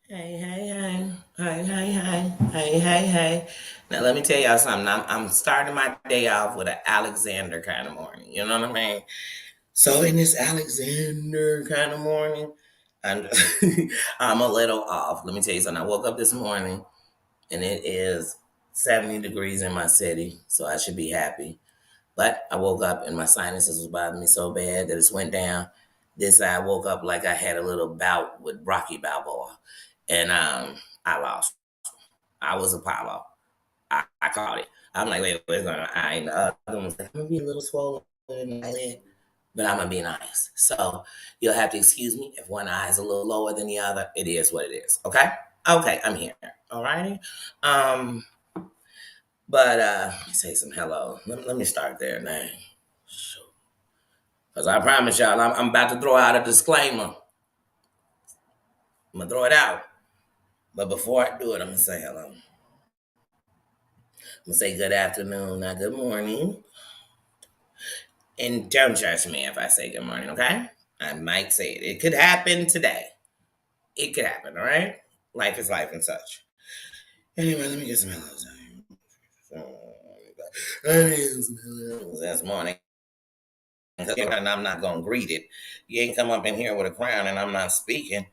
Hey, hey, hey, hey, hey, hey, hey, hey, hey. Now let me tell y'all something. I'm starting my day off with an Alexander kind of morning. You know what I mean? So in this Alexander kind of morning, I'm I'm a little off. Let me tell you something. I woke up this morning and it is 70 degrees in my city, so I should be happy. But I woke up and my sinuses was bothering me so bad that it went down. This I woke up like I had a little bout with Rocky Balboa, and I lost. I was Apollo. I caught it. I'm like, wait, I ain't the other one's like, I'm gonna be a little swollen in my leg, but I'm gonna be nice. So you'll have to excuse me if one eye is a little lower than the other. It is what it is. Okay. Okay, I'm here. All righty. Um, but let me say some hello. Let me start there now. Because I promise y'all, I'm about to throw out a disclaimer. I'm going to throw it out. But before I do it, I'm going to say hello. I'm going to say good afternoon, not good morning. And don't judge me if I say good morning, okay? I might say it. It could happen today. It could happen, all right? Life is life and such. Anyway, let me get some hellos out here. This morning. And I'm not going to greet it. You ain't come up in here with a crown and I'm not speaking.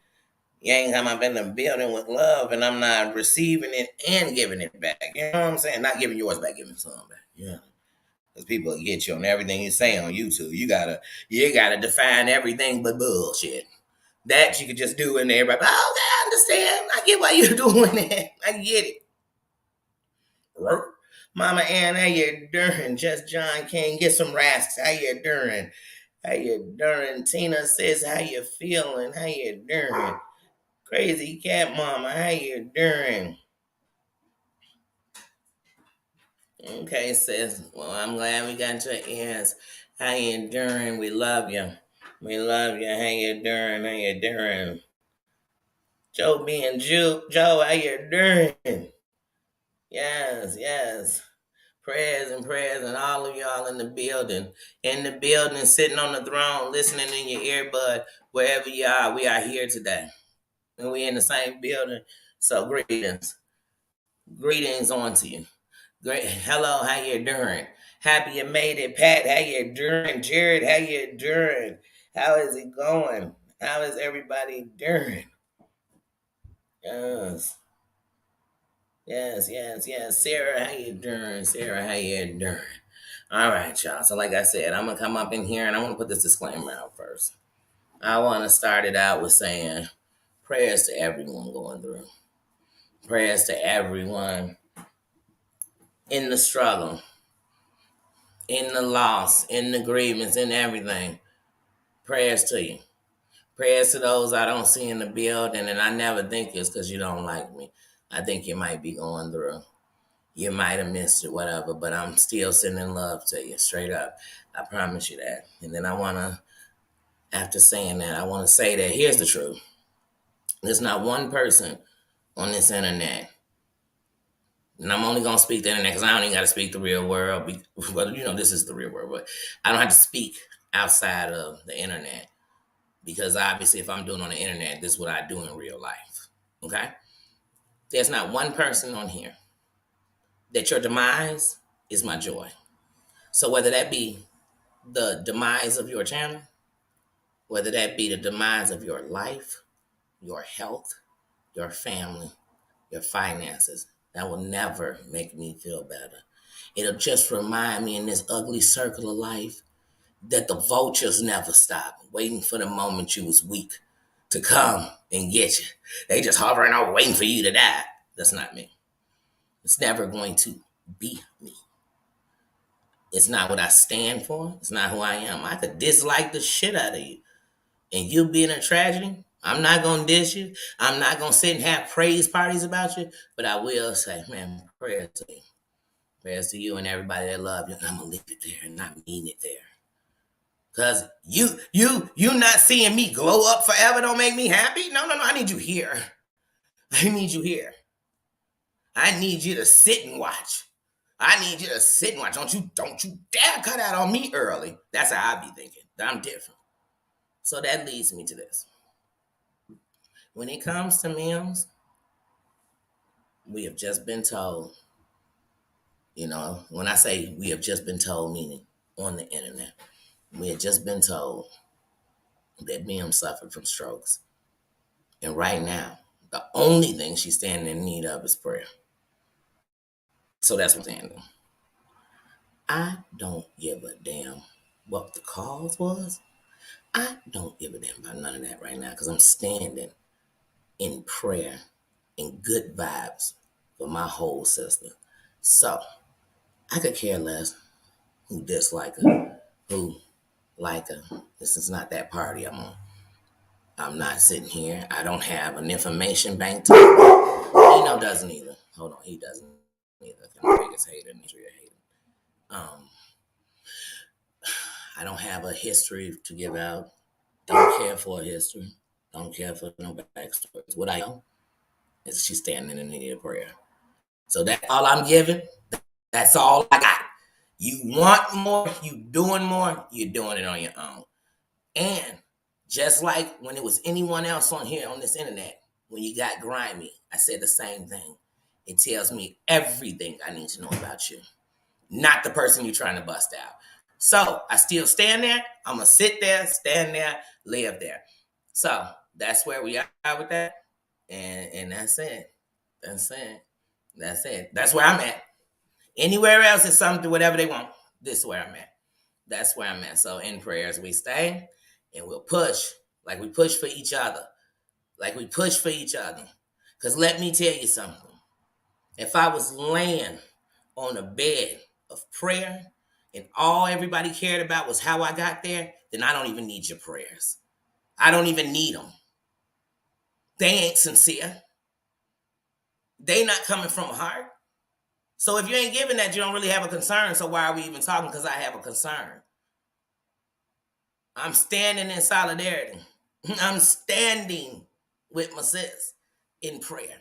You ain't come up in the building with love and I'm not receiving it and giving it back. You know what I'm saying? Not giving yours back, giving some back. Yeah. Because people get you on everything you say on YouTube. You gotta define everything but bullshit. That you could just do in there. But okay, I understand. I get why you're doing that. I get it. Mama Ann, how you doing? Just John King, get some rasks. How you doing? How you doing? Tina says, how you feeling? How you doing? Crazy cat mama, how you doing? Okay, sis. Well, I'm glad we got your ears. How you doing? We love you. We love you. How you doing? How you doing? Joe being Joe, how you doing? Yes, yes. Prayers and prayers and all of y'all in the building. In the building, sitting on the throne, listening in your earbud, wherever you are, we are here today. And we in the same building. So greetings. Greetings on to you. Great. Hello, how you doing? Happy you made it, Pat. How you doing? Jared, how you doing? How is it going? How is everybody doing? Yes. Yes, yes, yes. Sarah, how you doing? Sarah, how you doing? All right, y'all. So like I said, I'm gonna come up in here and I want to put this disclaimer out first. I want to start it out with saying prayers to everyone going through. Prayers to everyone in the struggle, in the loss, in the grievance, in everything. Prayers to you. Prayers to those I don't see in the building, and I never think it's because you don't like me. I think you might be going through. You might have missed it, whatever, but I'm still sending love to you, straight up. I promise you that. And then after saying that, I want to say that here's the truth. There's not one person on this internet, and I'm only going to speak the internet because I don't even got to speak the real world. Well, this is the real world, but I don't have to speak outside of the internet because obviously if I'm doing on the internet, this is what I do in real life. Okay? There's not one person on here that your demise is my joy. So whether that be the demise of your channel, whether that be the demise of your life, your health, your family, your finances, that will never make me feel better. It'll just remind me in this ugly circle of life that the vultures never stop waiting for the moment you was weak to come and get you. They just hovering over waiting for you to die. That's not me. It's never going to be me. It's not what I stand for. It's not who I am. I could dislike the shit out of you. And you being a tragedy, I'm not going to diss you. I'm not going to sit and have praise parties about you. But I will say, man, prayers to you. Prayers to you and everybody that love you. And I'm going to leave it there and not mean it there. Because you not seeing me glow up forever don't make me happy. No. I need you here. I need you here. I need you to sit and watch. I need you to sit and watch. Don't you dare cut out on me early. That's how I be thinking. I'm different. So that leads me to this. When it comes to memes, we have just been told, when I say we have just been told, meaning on the internet, we have just been told that Mim suffered from strokes. And right now, the only thing she's standing in need of is prayer. So that's what I'm saying. I don't give a damn what the cause was. I don't give a damn about none of that right now because I'm standing in prayer and good vibes for my whole sister. So I could care less who dislike her, who like her. This is not that party I'm on. I'm not sitting here. I don't have an information bank. Doesn't either. Hold on, he doesn't either. I'm the biggest hater in the history of hating. I don't have a history to give out. Don't care for a history. Don't care for no backstories. What I know is she's standing in need of prayer. So that's all I'm giving. That's all I got. You want more, you doing more, you're doing it on your own. And just like when it was anyone else on here on this internet, when you got grimy, I said the same thing. It tells me everything I need to know about you, not the person you're trying to bust out. So I still stand there. I'm going to sit there, stand there, live there. So that's where we are with that. And that's it. That's it. That's it. That's where I'm at. Anywhere else is something, whatever they want. This is where I'm at. That's where I'm at. So in prayers, we stay and we'll push like we push for each other. Like we push for each other. Because let me tell you something. If I was laying on a bed of prayer and all everybody cared about was how I got there, then I don't even need your prayers. I don't even need them. They ain't sincere. They not coming from a heart. So if you ain't giving that, you don't really have a concern. So why are we even talking? Because I have a concern. I'm standing in solidarity. I'm standing with my sis in prayer.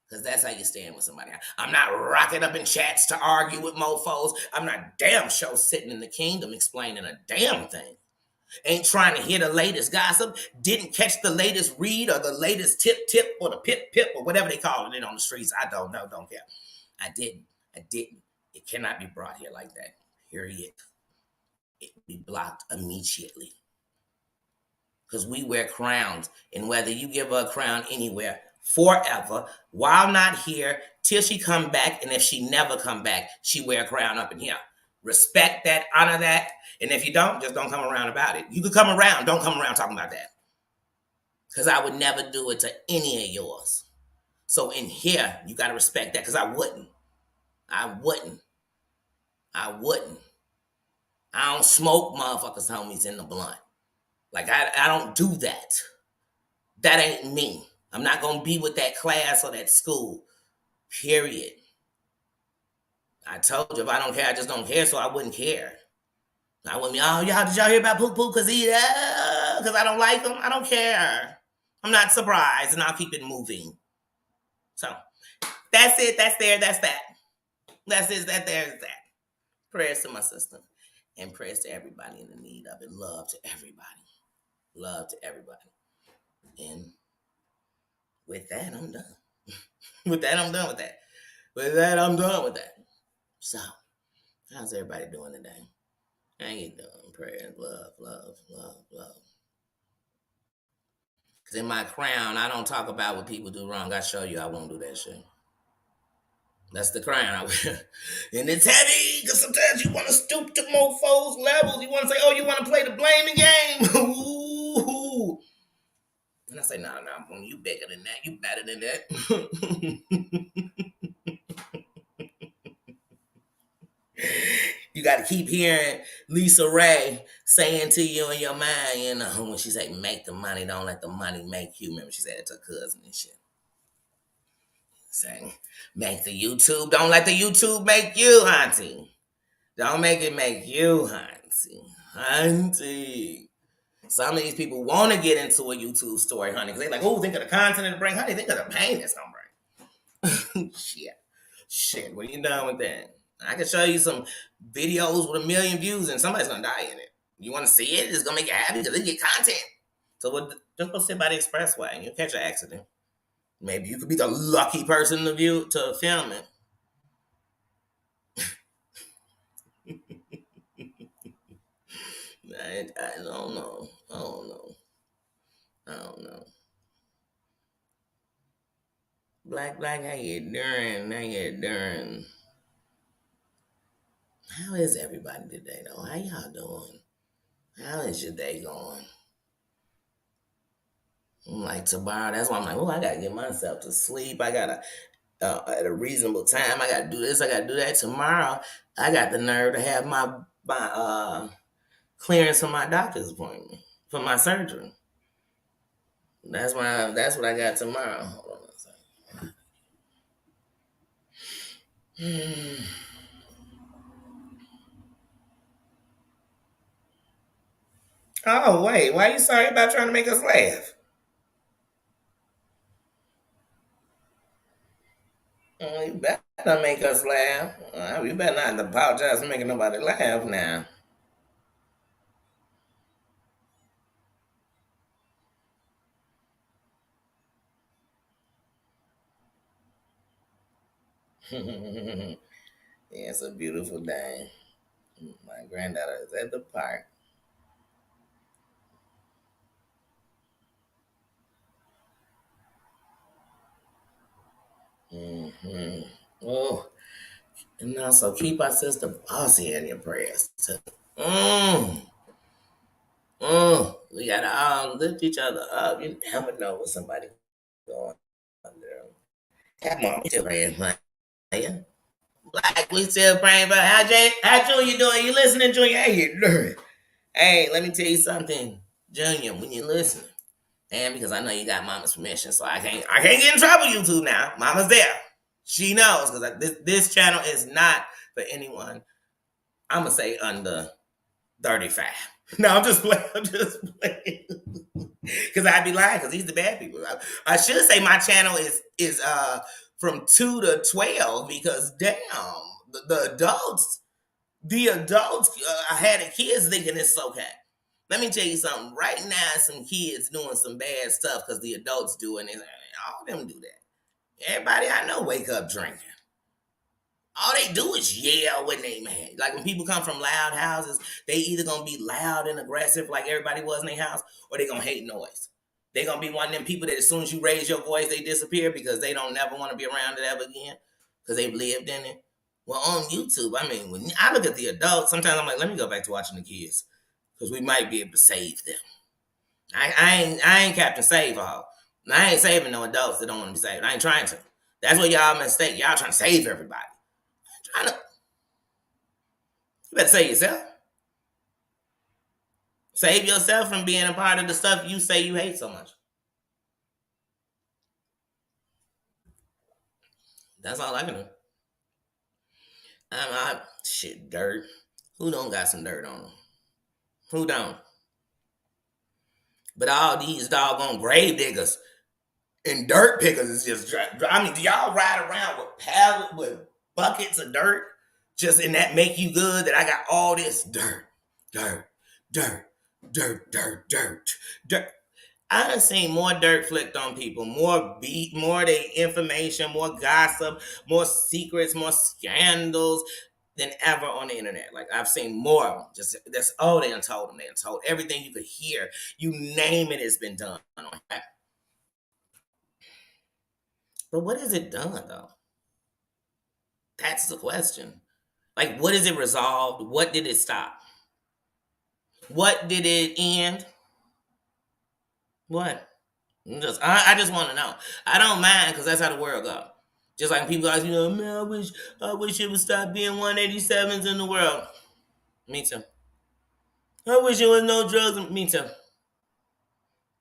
Because that's how you stand with somebody. I'm not rocking up in chats to argue with mofos. I'm not damn sure sitting in the kingdom explaining a damn thing. Ain't trying to hear the latest gossip. Didn't catch the latest read or the latest tip or the pip or whatever they call it on the streets. I don't know. Don't care. I didn't. It cannot be brought here like that. Period. It will be blocked immediately. Because we wear crowns. And whether you give her a crown anywhere forever, while not here, till she come back, and if she never come back, she wear a crown up in here. Respect that, honor that. And if you don't, just don't come around about it. You could come around. Don't come around talking about that. Because I would never do it to any of yours. So in here, you got to respect that because I wouldn't. I don't smoke motherfuckers' homies in the blunt. Like, I don't do that. That ain't me. I'm not going to be with that class or that school. Period. I told you if I don't care, I just don't care, so I wouldn't care. I wouldn't be, oh, did y'all hear about Poo Poo? Because I don't like him? I don't care. I'm not surprised, and I'll keep it moving. So, that's it. That's there. That's that. That's it. That there's that. Prayers to my sister. And prayers to everybody in the need of it. Love to everybody. Love to everybody. And with that, I'm done. With that, I'm done with that. With that, I'm done with that. So, how's everybody doing today? How you doing? Prayers, love. Because in my crown, I don't talk about what people do wrong. I show you I won't do that shit. That's the crown I wear. And it's heavy because sometimes you want to stoop to mofos levels. You want to say, oh, you want to play the blaming game? Ooh. And I say, no, you bigger than that. You better than that. You got to keep hearing Lisa Ray saying to you in your mind, when she say, make the money, don't let the money make you. Remember, she said it to her cousin and shit. Saying, make the YouTube, don't let the YouTube make you, auntie. Don't make it make you, auntie. Some of these people want to get into a YouTube story, honey, because they're like, oh, think of the content it'll bring, honey, think of the pain it's going to bring. Shit, when you done with that? I can show you some videos with 1 million views and somebody's going to die in it. You want to see it? It's going to make you happy because they get content. So just go sit by the expressway and you'll catch an accident. Maybe you could be the lucky person to film it. I don't know. I don't know. I don't know. Black, how you doing? How you doing? How is everybody today, though? How y'all doing? How is your day going? I'm like tomorrow. That's why I'm like, oh, I gotta get myself to sleep. I gotta at a reasonable time. I gotta do this. I gotta do that tomorrow. I got the nerve to have my clearance from my doctor's appointment for my surgery. That's what I got tomorrow. Hold on a second. Oh wait, why are you sorry about trying to make us laugh? Oh, you better not make us laugh. You better not apologize for making nobody laugh now. Yeah, it's a beautiful day. My granddaughter is at the park. Hmm. Oh, and also keep our sister Bossy in your prayers too. Mm, we gotta lift each other up. You never know what somebody going under. Have mom still praying for you. Like we still praying for how Junior doing? You listening, Junior? How you doing? Hey, let me tell you something, Junior. When you listen, and because I know you got Mama's permission, so I can't get in trouble. YouTube now. Mama's there. She knows because this channel is not for anyone. I'm gonna say under 35. No, I'm just playing. I'm just playing. Because I'd be lying. Because these the bad people. I should say my channel is from 2 to 12 because damn the adults I had the kids thinking it's okay. Let me tell you something. Right now, some kids doing some bad stuff because the adults do it. And all them do that. Everybody I know wake up drinking. All they do is yell when they mad. Like when people come from loud houses, they either gonna be loud and aggressive like everybody was in their house, or they gonna hate noise. They gonna be one of them people that as soon as you raise your voice, they disappear because they don't never want to be around it ever again because they've lived in it. Well, on YouTube, I mean, when I look at the adults, sometimes I'm like, let me go back to watching the kids because we might be able to save them. I ain't Captain Save All. I ain't saving no adults that don't want to be saved. I ain't trying to. That's what y'all mistake. Y'all trying to save everybody. Trying to, you better save yourself. Save yourself from being a part of the stuff you say you hate so much. That's all I can do. Shit, dirt. Who don't got some dirt on them? Who don't? But all these doggone grave diggers and dirt pickers is just. I mean, do y'all ride around with buckets of dirt just in that make you good that I got all this dirt, dirt, dirt. I done seen more dirt flicked on people, more they information, more gossip, more secrets, more scandals than ever on the internet. Like I've seen more of them. Just that's all they done told them. They done told everything you could hear. You name it has been done on that. But what has it done though? That's the question. Like what is it resolved? What did it stop? What did it end? What? I just want to know. I don't mind because that's how the world go. Just like people ask, man, I wish it would stop being 187s in the world. Me too. I wish there was no drugs. Me too.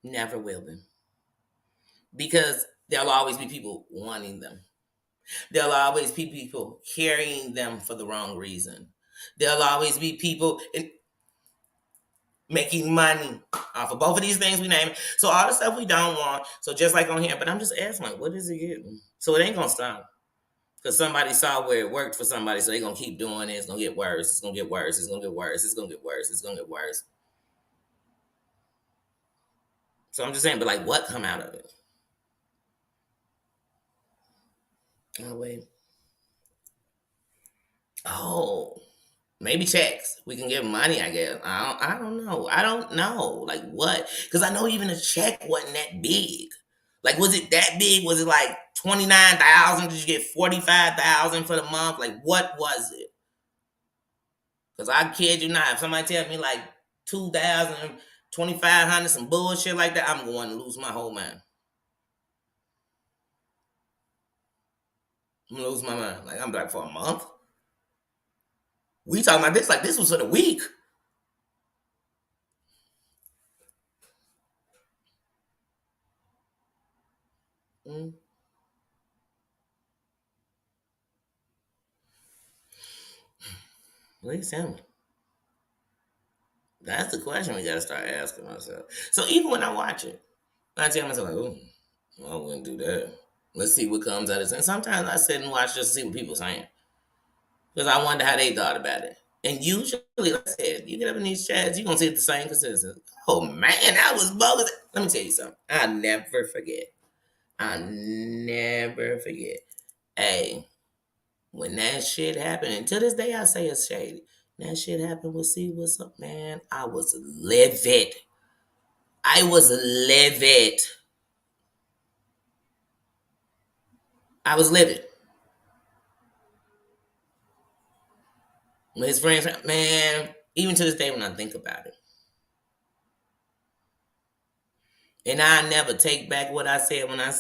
Never will be. Because there'll always be people wanting them. There'll always be people carrying them for the wrong reason. There'll always be people making money off of both of these things we name. So all the stuff we don't want. So just like on here, but I'm just asking, like, what is it getting? So it ain't gonna stop. Because somebody saw where it worked for somebody, so they're gonna keep doing it. It's gonna get worse. It's gonna get worse. It's gonna get worse. It's gonna get worse. It's gonna get worse. So I'm just saying, but like, what come out of it? Oh wait. Oh, maybe checks. We can give money, I guess. I don't know. I don't know. Like what? Because I know even a check wasn't that big. Like, was it that big? Was it like 29,000? Did you get 45,000 for the month? Like, what was it? Because I kid you not, if somebody tell me like 2,000, 2,500, some bullshit like that, I'm going to lose my whole mind. I'm gonna lose my mind. Like, I'm like, for a month? We talking about this like this was for the week. Mm, please tell me. That's the question we gotta start asking ourselves. So even when I watch it, I tell myself like, "Oh, I wouldn't do that. Let's see what comes out of this." And sometimes I sit and watch just to see what people saying because I wonder how they thought about it. And usually, like I said, you get up in these chats, you are gonna see the same consistency. Oh man, that was bogus. Let me tell you something. I never forget. I never forget. Hey, when that shit happened, and to this day I say it's shady. That shit happened with See What's Up, man. I was livid. I was livid. I was livid. When his friends, man, even to this day when I think about it. And I never take back what I said when I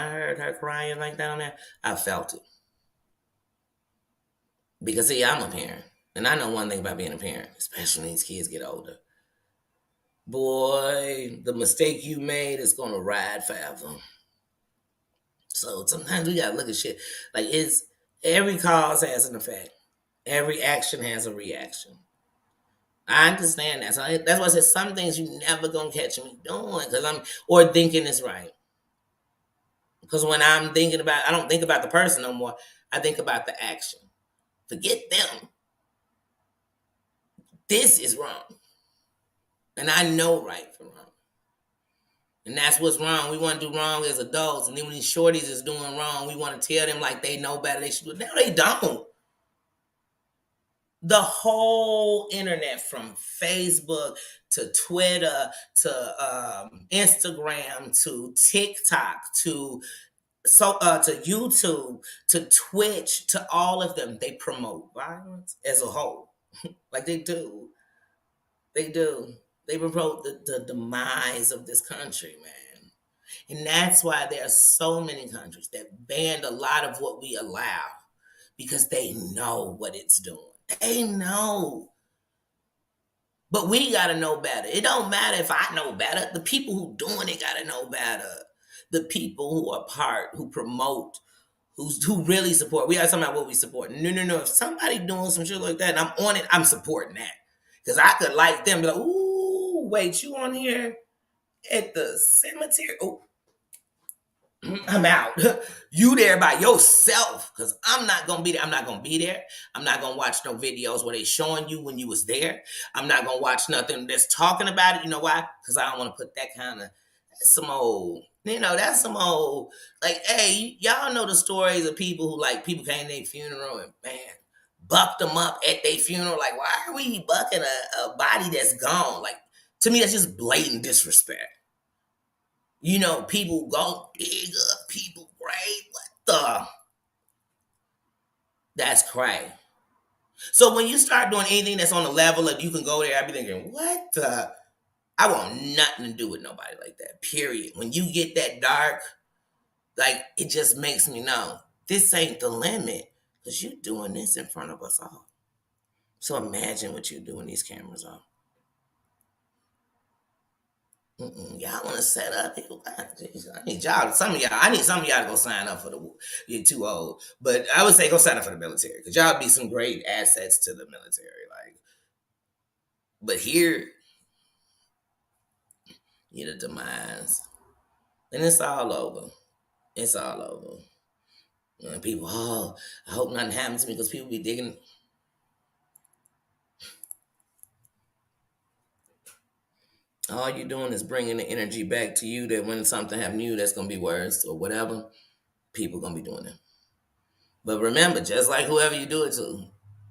heard her crying like that on there, I felt it. Because see, I'm a parent. And I know one thing about being a parent, especially when these kids get older. Boy, the mistake you made is gonna ride forever. So sometimes we gotta look at shit. Like it's every cause has an effect. Every action has a reaction. I understand that. So that's why I said some things you never gonna catch me doing because I'm or thinking it's right. Because when I'm thinking about, I don't think about the person no more. I think about the action. Forget them. This is wrong, and I know right from wrong. And that's what's wrong. We want to do wrong as adults, and then when these shorties is doing wrong, we want to tell them like they know better. They should do it. No, they don't. The whole internet from Facebook to Twitter to Instagram to TikTok to YouTube to Twitch to all of them, they promote violence as a whole. Like they do. They promote the demise of this country, man. And that's why there are so many countries that banned a lot of what we allow because they know what it's doing. They know. But we gotta know better. It don't matter if I know better. The people who doing it gotta know better. The people who are part, who promote, who really support. We are talking about what we support. No, no, no. If somebody doing some shit like that and I'm on it, I'm supporting that. Cause I could like them, be like, ooh, wait, you on here at the cemetery? Oh, I'm out. You there by yourself because I'm not gonna be there. I'm not gonna be there. I'm not gonna watch no videos where they showing you when you was there. I'm not gonna watch nothing that's talking about it. You know why? Because I don't want to put that kind of that's some old. That's some old. Like, hey, y'all know the stories of people who like people came to their funeral and man bucked them up at their funeral. Like, why are we bucking a body that's gone? Like, to me, that's just blatant disrespect. People go dig up people grave. What the? That's crazy. So when you start doing anything that's on the level of you can go there, I be thinking, what the? I want nothing to do with nobody like that. Period. When you get that dark, like it just makes me know this ain't the limit because you doing this in front of us all. So imagine what you doing these cameras on. Y'all want to set up people? I need y'all. Some of y'all. I need some of y'all to go sign up for the. You're too old, but I would say go sign up for the military because y'all be some great assets to the military. Like, but here, you the demise, and it's all over. It's all over. And people, oh, I hope nothing happens to me because people be digging. All you're doing is bringing the energy back to you that when something happens to you that's going to be worse or whatever, people going to be doing it. But remember, just like whoever you do it to,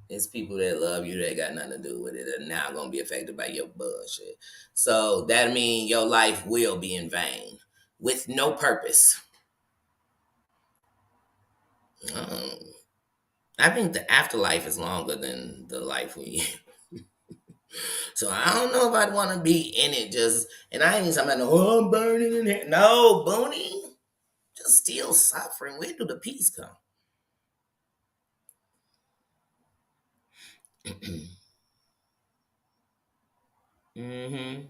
it's people that love you that got nothing to do with it and now going to be affected by your bullshit. So that means your life will be in vain with no purpose. Um, I think the afterlife is longer than the life we. So I don't know if I'd want to be in it just. And I ain't talking about no, I'm burning in here. No, Booney, just still suffering. Where do the peace come? Mm-hmm.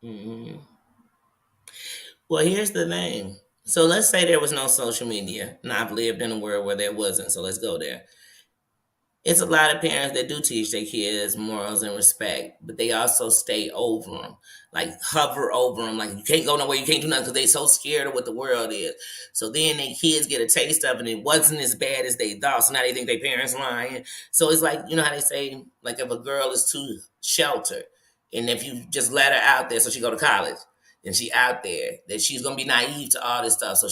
Mm-hmm. Well, here's the thing. So let's say there was no social media, and I've lived in a world where there wasn't. So let's go there. It's a lot of parents that do teach their kids morals and respect, but they also stay over them, like hover over them, like you can't go nowhere, you can't do nothing because they so scared of what the world is. So then their kids get a taste of it, and it wasn't as bad as they thought. So now they think their parents lying. So it's like, you know how they say, like if a girl is too sheltered, and if you just let her out there, so she go to college, and she out there, that she's gonna be naive to all this stuff. So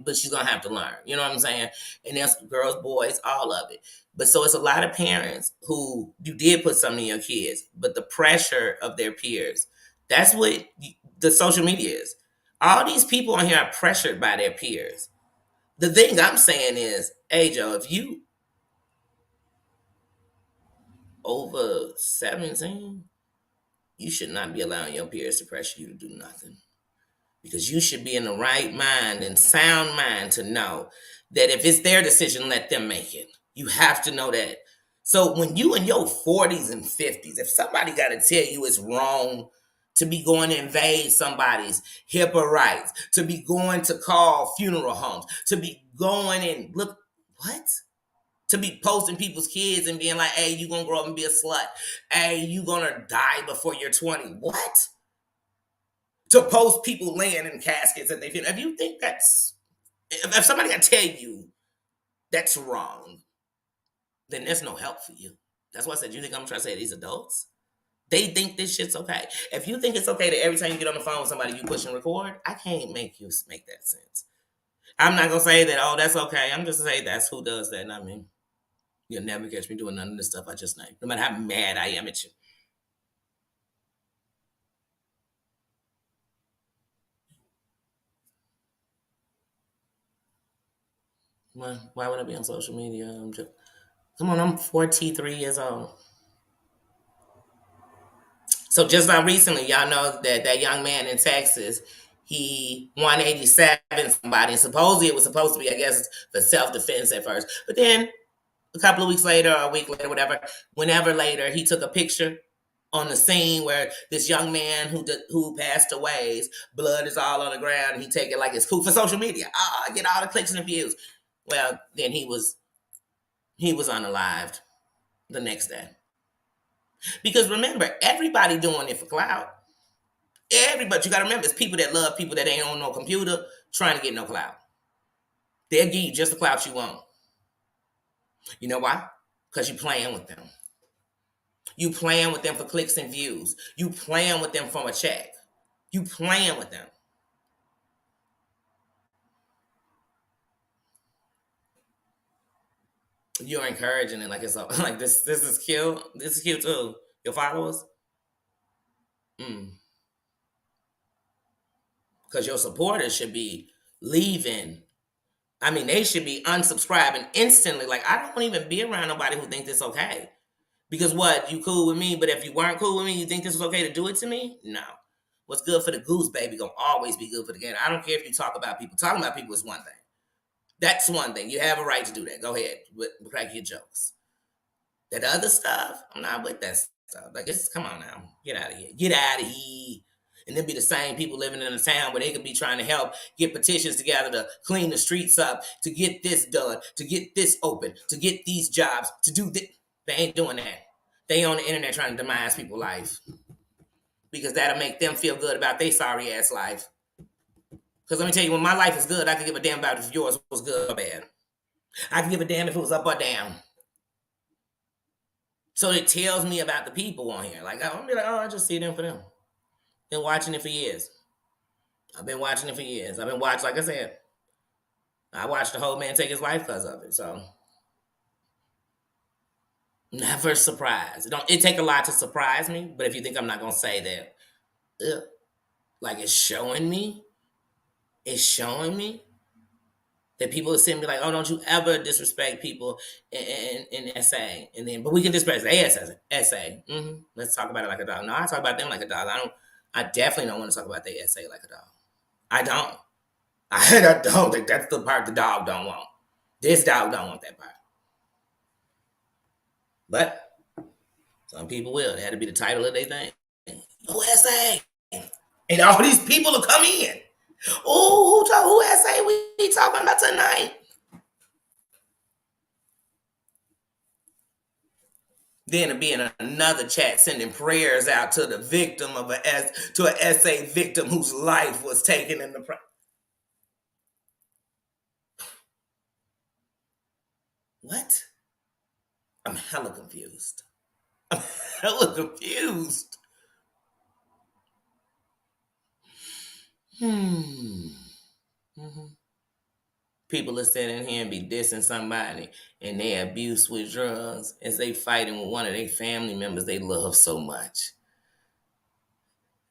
but she's gonna have to learn. You know what I'm saying? And there's girls, boys, all of it. But so it's a lot of parents who you did put something in your kids, but the pressure of their peers, that's what the social media is. All these people on here are pressured by their peers. The thing I'm saying is, hey, Joe, if you over 17, you should not be allowing your peers to pressure you to do nothing. Because you should be in the right mind and sound mind to know that if it's their decision, let them make it. You have to know that. So when you in your 40s and 50s, if somebody got to tell you it's wrong to be going to invade somebody's HIPAA rights, to be going to call funeral homes, to be going and look, what? To be posting people's kids and being like, hey, you gonna grow up and be a slut. Hey, you gonna die before you're 20. What? To post people laying in caskets that they feel. If you think if somebody got to tell you that's wrong, then there's no help for you. That's why I said, you think I'm trying to say these adults? They think this shit's okay. If you think it's okay that every time you get on the phone with somebody, you push and record, I can't make you make that sense. I'm not going to say that, oh, that's okay. I'm just going to say that's who does that, not me. You'll never catch me doing none of the stuff I just named, no matter how mad I am at you. Why would I be on social media? Come on, I'm 43 years old. So just not recently, y'all know that that young man in Texas, he 187 somebody. And supposedly it was supposed to be, I guess, for self-defense at first. But then a couple of weeks later, or a week later, whatever, whenever later, he took a picture on the scene where this young man who passed away, blood is all on the ground, and he take it like it's cool for social media. I get all the clicks and views. Well, then he was unalived the next day. Because remember, everybody doing it for clout. Everybody, you gotta remember, it's people that love people that ain't on no computer trying to get no clout. They'll give you just the clout you want. You know why? Because you playing with them. You playing with them for clicks and views. You playing with them for a check. You playing with them. You're encouraging it like it's like this. This is cute. This is cute too. Your followers, because your supporters should be leaving. I mean, they should be unsubscribing instantly. Like I don't even be around nobody who thinks it's okay. Because what? You cool with me, but if you weren't cool with me, you think this was okay to do it to me? No. What's good for the goose, baby, gonna always be good for the gander. I don't care if you talk about people. Talking about people is one thing. That's one thing. You have a right to do that. Go ahead. Crack your jokes. That other stuff, I'm not with that stuff. Like, come on now. Get out of here. Get out of here. And then be the same people living in a town where they could be trying to help get petitions together to clean the streets up, to get this done, to get this open, to get these jobs, to do this. They ain't doing that. They on the internet trying to demise people's life because that'll make them feel good about their sorry ass life. Because let me tell you, when my life is good, I can give a damn about if yours was good or bad. I can give a damn if it was up or down. So it tells me about the people on here. Like, I'm be like, oh, I just see them for them. Been watching it for years. I've been watching it for years. I've been watching, like I said, I watched the whole man take his life because of it. So never surprised. It take a lot to surprise me, but if you think I'm not gonna say that, like it's showing me that people are sitting me like, oh, don't you ever disrespect people in SA, and then but we can disrespect the SA. Let's talk about it like a dog. No, I talk about them like a dog. I definitely don't want to talk about the SA like a dog. I don't. I don't think that's the part the dog don't want. This dog don't want that part. But some people will. It had to be the title of their thing. USA. And all these people will come in. Oh, who SA we talking about tonight? Then to be in another chat sending prayers out to the victim of to an SA victim whose life was taken in the What? I'm hella confused. I'm hella confused. People are sitting here and be dissing somebody and they abuse with drugs as they fighting with one of their family members they love so much.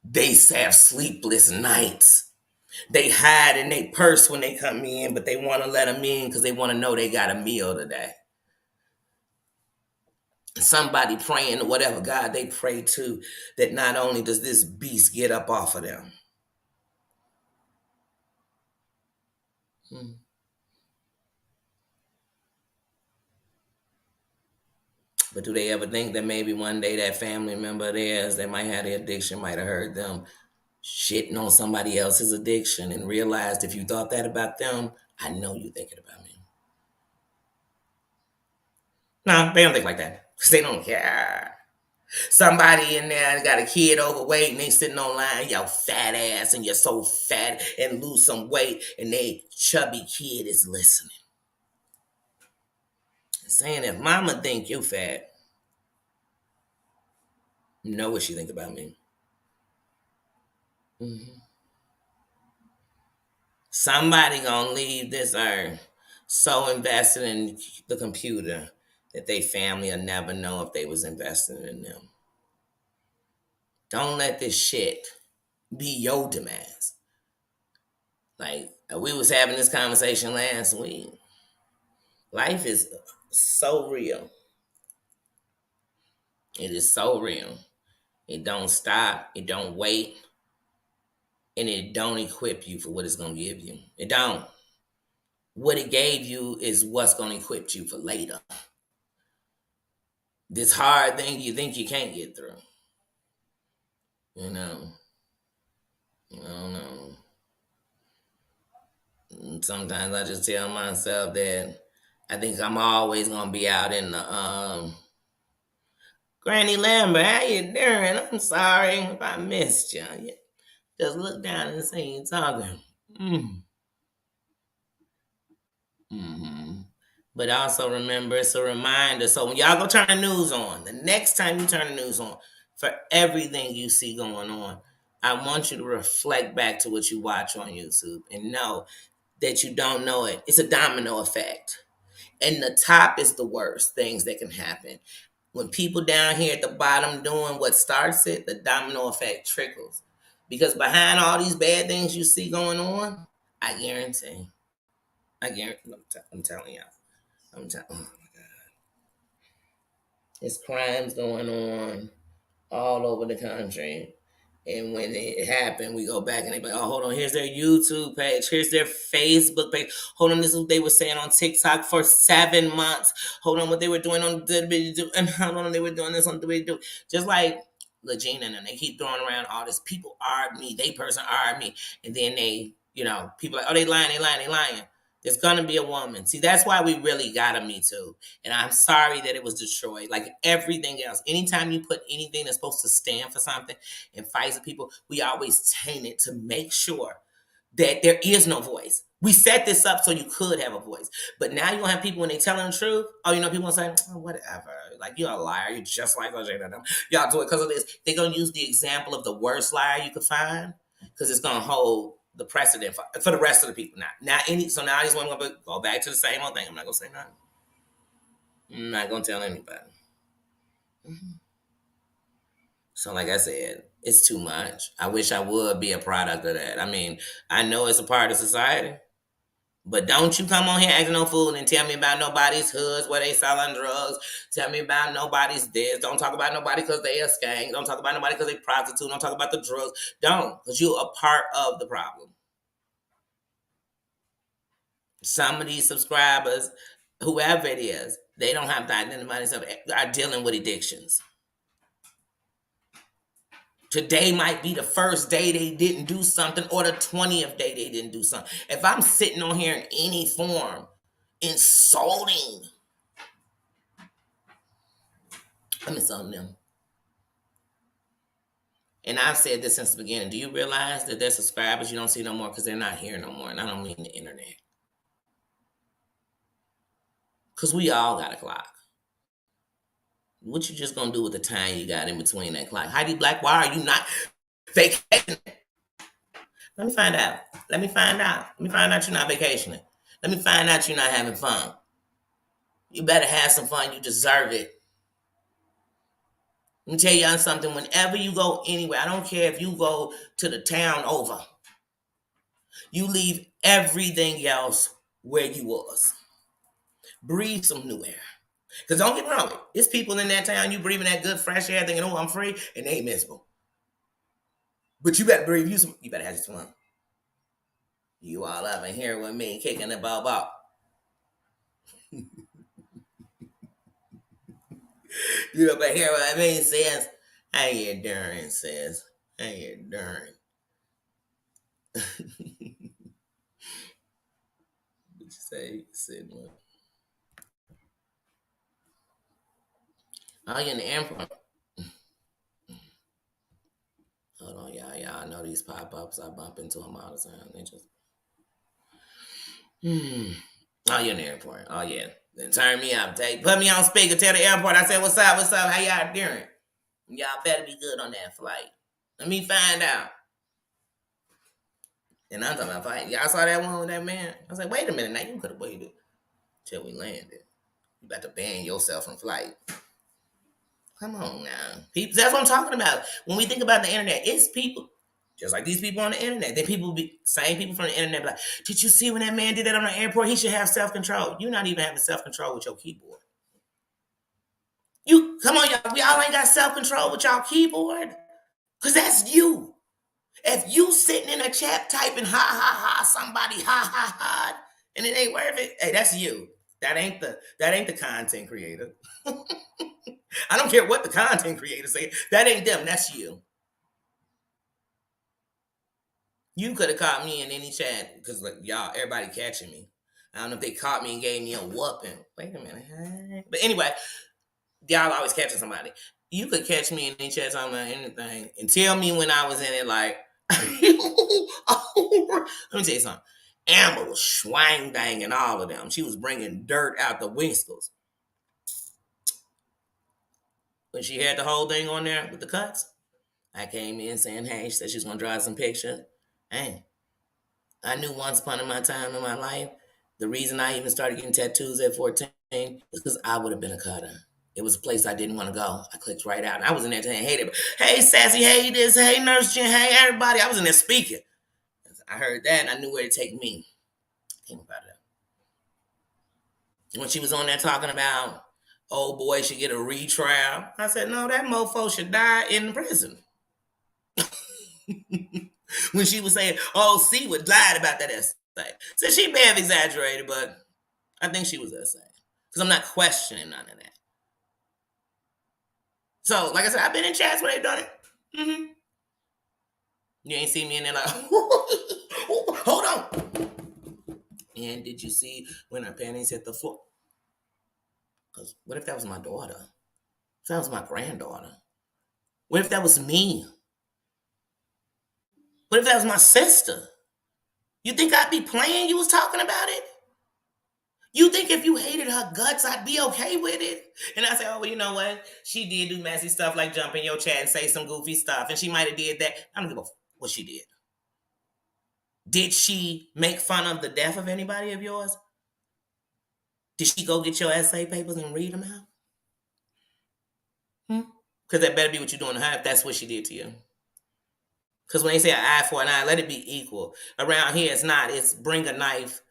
They have sleepless nights. They hide in their purse when they come in, but they want to let them in because they want to know they got a meal today. Somebody praying to whatever God they pray to, that not only does this beast get up off of them. But do they ever think that maybe one day that family member of theirs that might have the addiction might have heard them shitting on somebody else's addiction and realized if you thought that about them, I know you thinking about me. No, they don't think like that. Because they don't care. Somebody in there got a kid overweight and they sitting online, yo, fat ass, and you're so fat and lose some weight, and they chubby kid is listening. Saying if mama think you fat, you know what she think about me. Somebody gonna leave this earth so invested in the computer that they family will never know if they was invested in them. Don't let this shit be your demise. Like we was having this conversation last week. Life is so real. It is so real. It don't stop. It don't wait. And it don't equip you for what it's gonna give you. It don't. What it gave you is what's gonna equip you for later. This hard thing you think you can't get through. You know. I don't know. Sometimes I just tell myself that I think I'm always gonna be out in the Granny Lambert, how you doing? I'm sorry if I missed you. Just look down and see you talking. But also remember, it's a reminder. So when y'all go turn the news on, the next time you turn the news on, for everything you see going on, I want you to reflect back to what you watch on YouTube and know that you don't know it. It's a domino effect. And the top is the worst things that can happen. When people down here at the bottom doing what starts it, the domino effect trickles. Because behind all these bad things you see going on, I guarantee, I'm telling y'all, oh my God, there's crimes going on all over the country. And when it happened, we go back and they be like, oh, hold on, here's their YouTube page, here's their Facebook page. Hold on, this is what they were saying on TikTok for 7 months. Hold on, what they were doing on the and hold on, they were doing this on the just like Legina and they keep throwing around all this. People are me, they person are me, and then they, people like, oh, they lying. There's gonna be a woman. See, that's why we really got a Me Too. And I'm sorry that it was destroyed. Like everything else. Anytime you put anything that's supposed to stand for something and fight for people, we always taint it to make sure that there is no voice. We set this up so you could have a voice. But now you're going to have people when they telling the truth. Oh, people going to say, oh, whatever. Like, you're a liar. You're just like OJ. Y'all do it because of this. They're going to use the example of the worst liar you could find because it's going to hold the precedent for the rest of the people. So now these women going to go back to the same old thing. I'm not going to say nothing. I'm not going to tell anybody. Mm-hmm. So like I said, it's too much. I wish I would be a product of that. I know it's a part of society, but don't you come on here acting no fool and tell me about nobody's hoods where they selling drugs. Tell me about nobody's this. Don't talk about nobody because they a skank. Don't talk about nobody because they prostitute. Don't talk about the drugs. Don't, because you're a part of the problem. Some of these subscribers, whoever it is, they don't have to identify themselves, are dealing with addictions. Today might be the first day they didn't do something or the 20th day they didn't do something. If I'm sitting on here in any form insulting, I'm insulting them. And I've said this since the beginning. Do you realize that there's subscribers you don't see no more because they're not here no more? And I don't mean the internet. Because we all got a clock. What you just gonna do with the time you got in between that clock? Heidi Black, why are you not vacationing? Let me find out. Let me find out you're not vacationing. Let me find out you're not having fun. You better have some fun. You deserve it. Let me tell y'all something. Whenever you go anywhere, I don't care if you go to the town over, you leave everything else where you was. Breathe some new air. Because don't get me wrong, it's people in that town, you breathing that good fresh air thinking, oh, I'm free, and they ain't miserable. But you better breathe you better have some fun. You all up in here with me kicking the ball up. You up in here with me, sis. How you doing, sis? How you doing? What you say? Sitting with. Oh, you in the airport. Hold on, y'all. Y'all know these pop-ups. I bump into them all the time. They just. Oh, you're in the airport. Oh, yeah. Then turn me up. Put me on speaker. Tell the airport. I said, what's up? What's up? How y'all doing? Y'all better be good on that flight. Let me find out. And I'm talking about fight. Y'all saw that one with that man? I was like, wait a minute. Now you could have waited till we landed. You about to ban yourself from flight. Come on now. People, that's what I'm talking about. When we think about the internet, it's people. Just like these people on the internet. Then same people from the internet, like, did you see when that man did that on the airport? He should have self-control. You're not even having self-control with your keyboard. Come on, y'all ain't got self-control with y'all keyboard. Because that's you. If you sitting in a chat typing ha ha ha, somebody ha ha ha, and it ain't worth it, hey, that's you. That ain't the content creator. I don't care what the content creator say. That ain't them. That's you. You could have caught me in any chat because y'all, everybody catching me. I don't know if they caught me and gave me a whooping. Wait a minute. But anyway, y'all always catching somebody. You could catch me in any chat talking about anything and tell me when I was in it like, let me tell you something. Amber was swang banging all of them. She was bringing dirt out the winkles. When she had the whole thing on there with the cuts, I came in saying, hey, she said she was going to draw some pictures. Hey, I knew once upon a time in my life, the reason I even started getting tattoos at 14 is because I would have been a cutter. It was a place I didn't want to go. I clicked right out. And I was in there saying, hey, Sassy, hey, this, hey, Nurse Jen, hey, everybody. I was in there speaking. I heard that and I knew where to take me. Came about it. When she was on there talking about, old boy should get a retrial, I said, no, that mofo should die in prison. When she was saying, oh, C would lied about that essay. So she may have exaggerated, but I think she was essay. Because I'm not questioning none of that. So, like I said, I've been in chats where they've done it. Mm-hmm. You ain't seen me in there like, hold on. And did you see when her panties hit the floor? Because what if that was my daughter? If that was my granddaughter? What if that was me? What if that was my sister? You think I'd be playing you was talking about it? You think if you hated her guts, I'd be okay with it? And I say, oh, well, you know what? She did do messy stuff like jump in your chat and say some goofy stuff, and she might have did that. I don't give a what she did. Did she make fun of the death of anybody of yours? Did she go get your essay papers and read them out? Because that better be what you're doing to her if that's what she did to you. Because when they say an eye for an eye, let it be equal. Around here, it's not. It's bring a knife,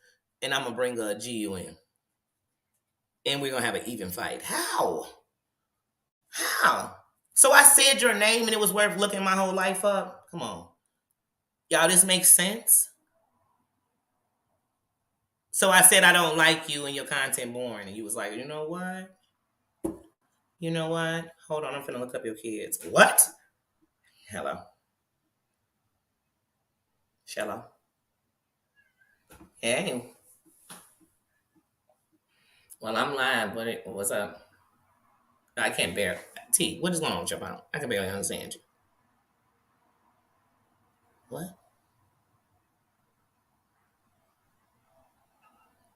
and I'm going to bring a GUN. And we're going to have an even fight. How? How? So I said your name and it was worth looking my whole life up? Come on. Y'all, this makes sense? So I said I don't like you and your content boring. And you was like, you know what? You know what? Hold on, I'm finna look up your kids. What? Hello. Hello. Hey. Well, I'm live, but what's up? I can't bear. T, what is going on with your phone? I can barely understand you. What?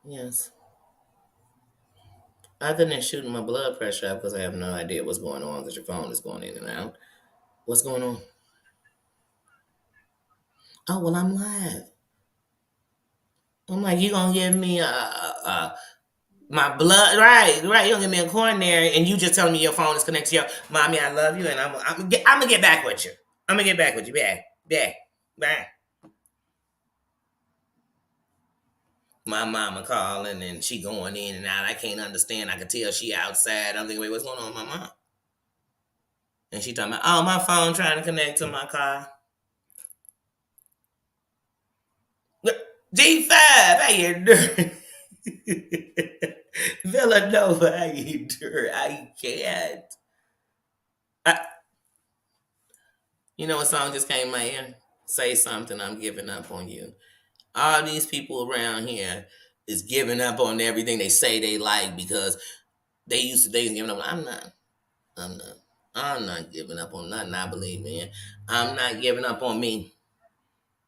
Yes. Other than shooting my blood pressure up because I have no idea what's going on because your phone is going in and out. What's going on? Oh, well, I'm live. I'm like, you gonna give me my blood, right? Right? You gonna give me a coronary, and you just telling me your phone is connected to your mommy. I love you, and I'm gonna get back with you. I'm gonna get back with you. Back. My mama calling, and she going in and out. I can't understand. I can tell she outside. I'm thinking, wait, what's going on with my mom? And she talking about, oh, my phone trying to connect to my car. G5, how you doing? Villanova, how you doing? I can't. I, you know what song just came in my ear? Say something, I'm giving up on you. All these people around here is giving up on everything they say they like because they used to they giving up. I'm not. I'm not. I'm not giving up on nothing I believe in. I'm not giving up on me.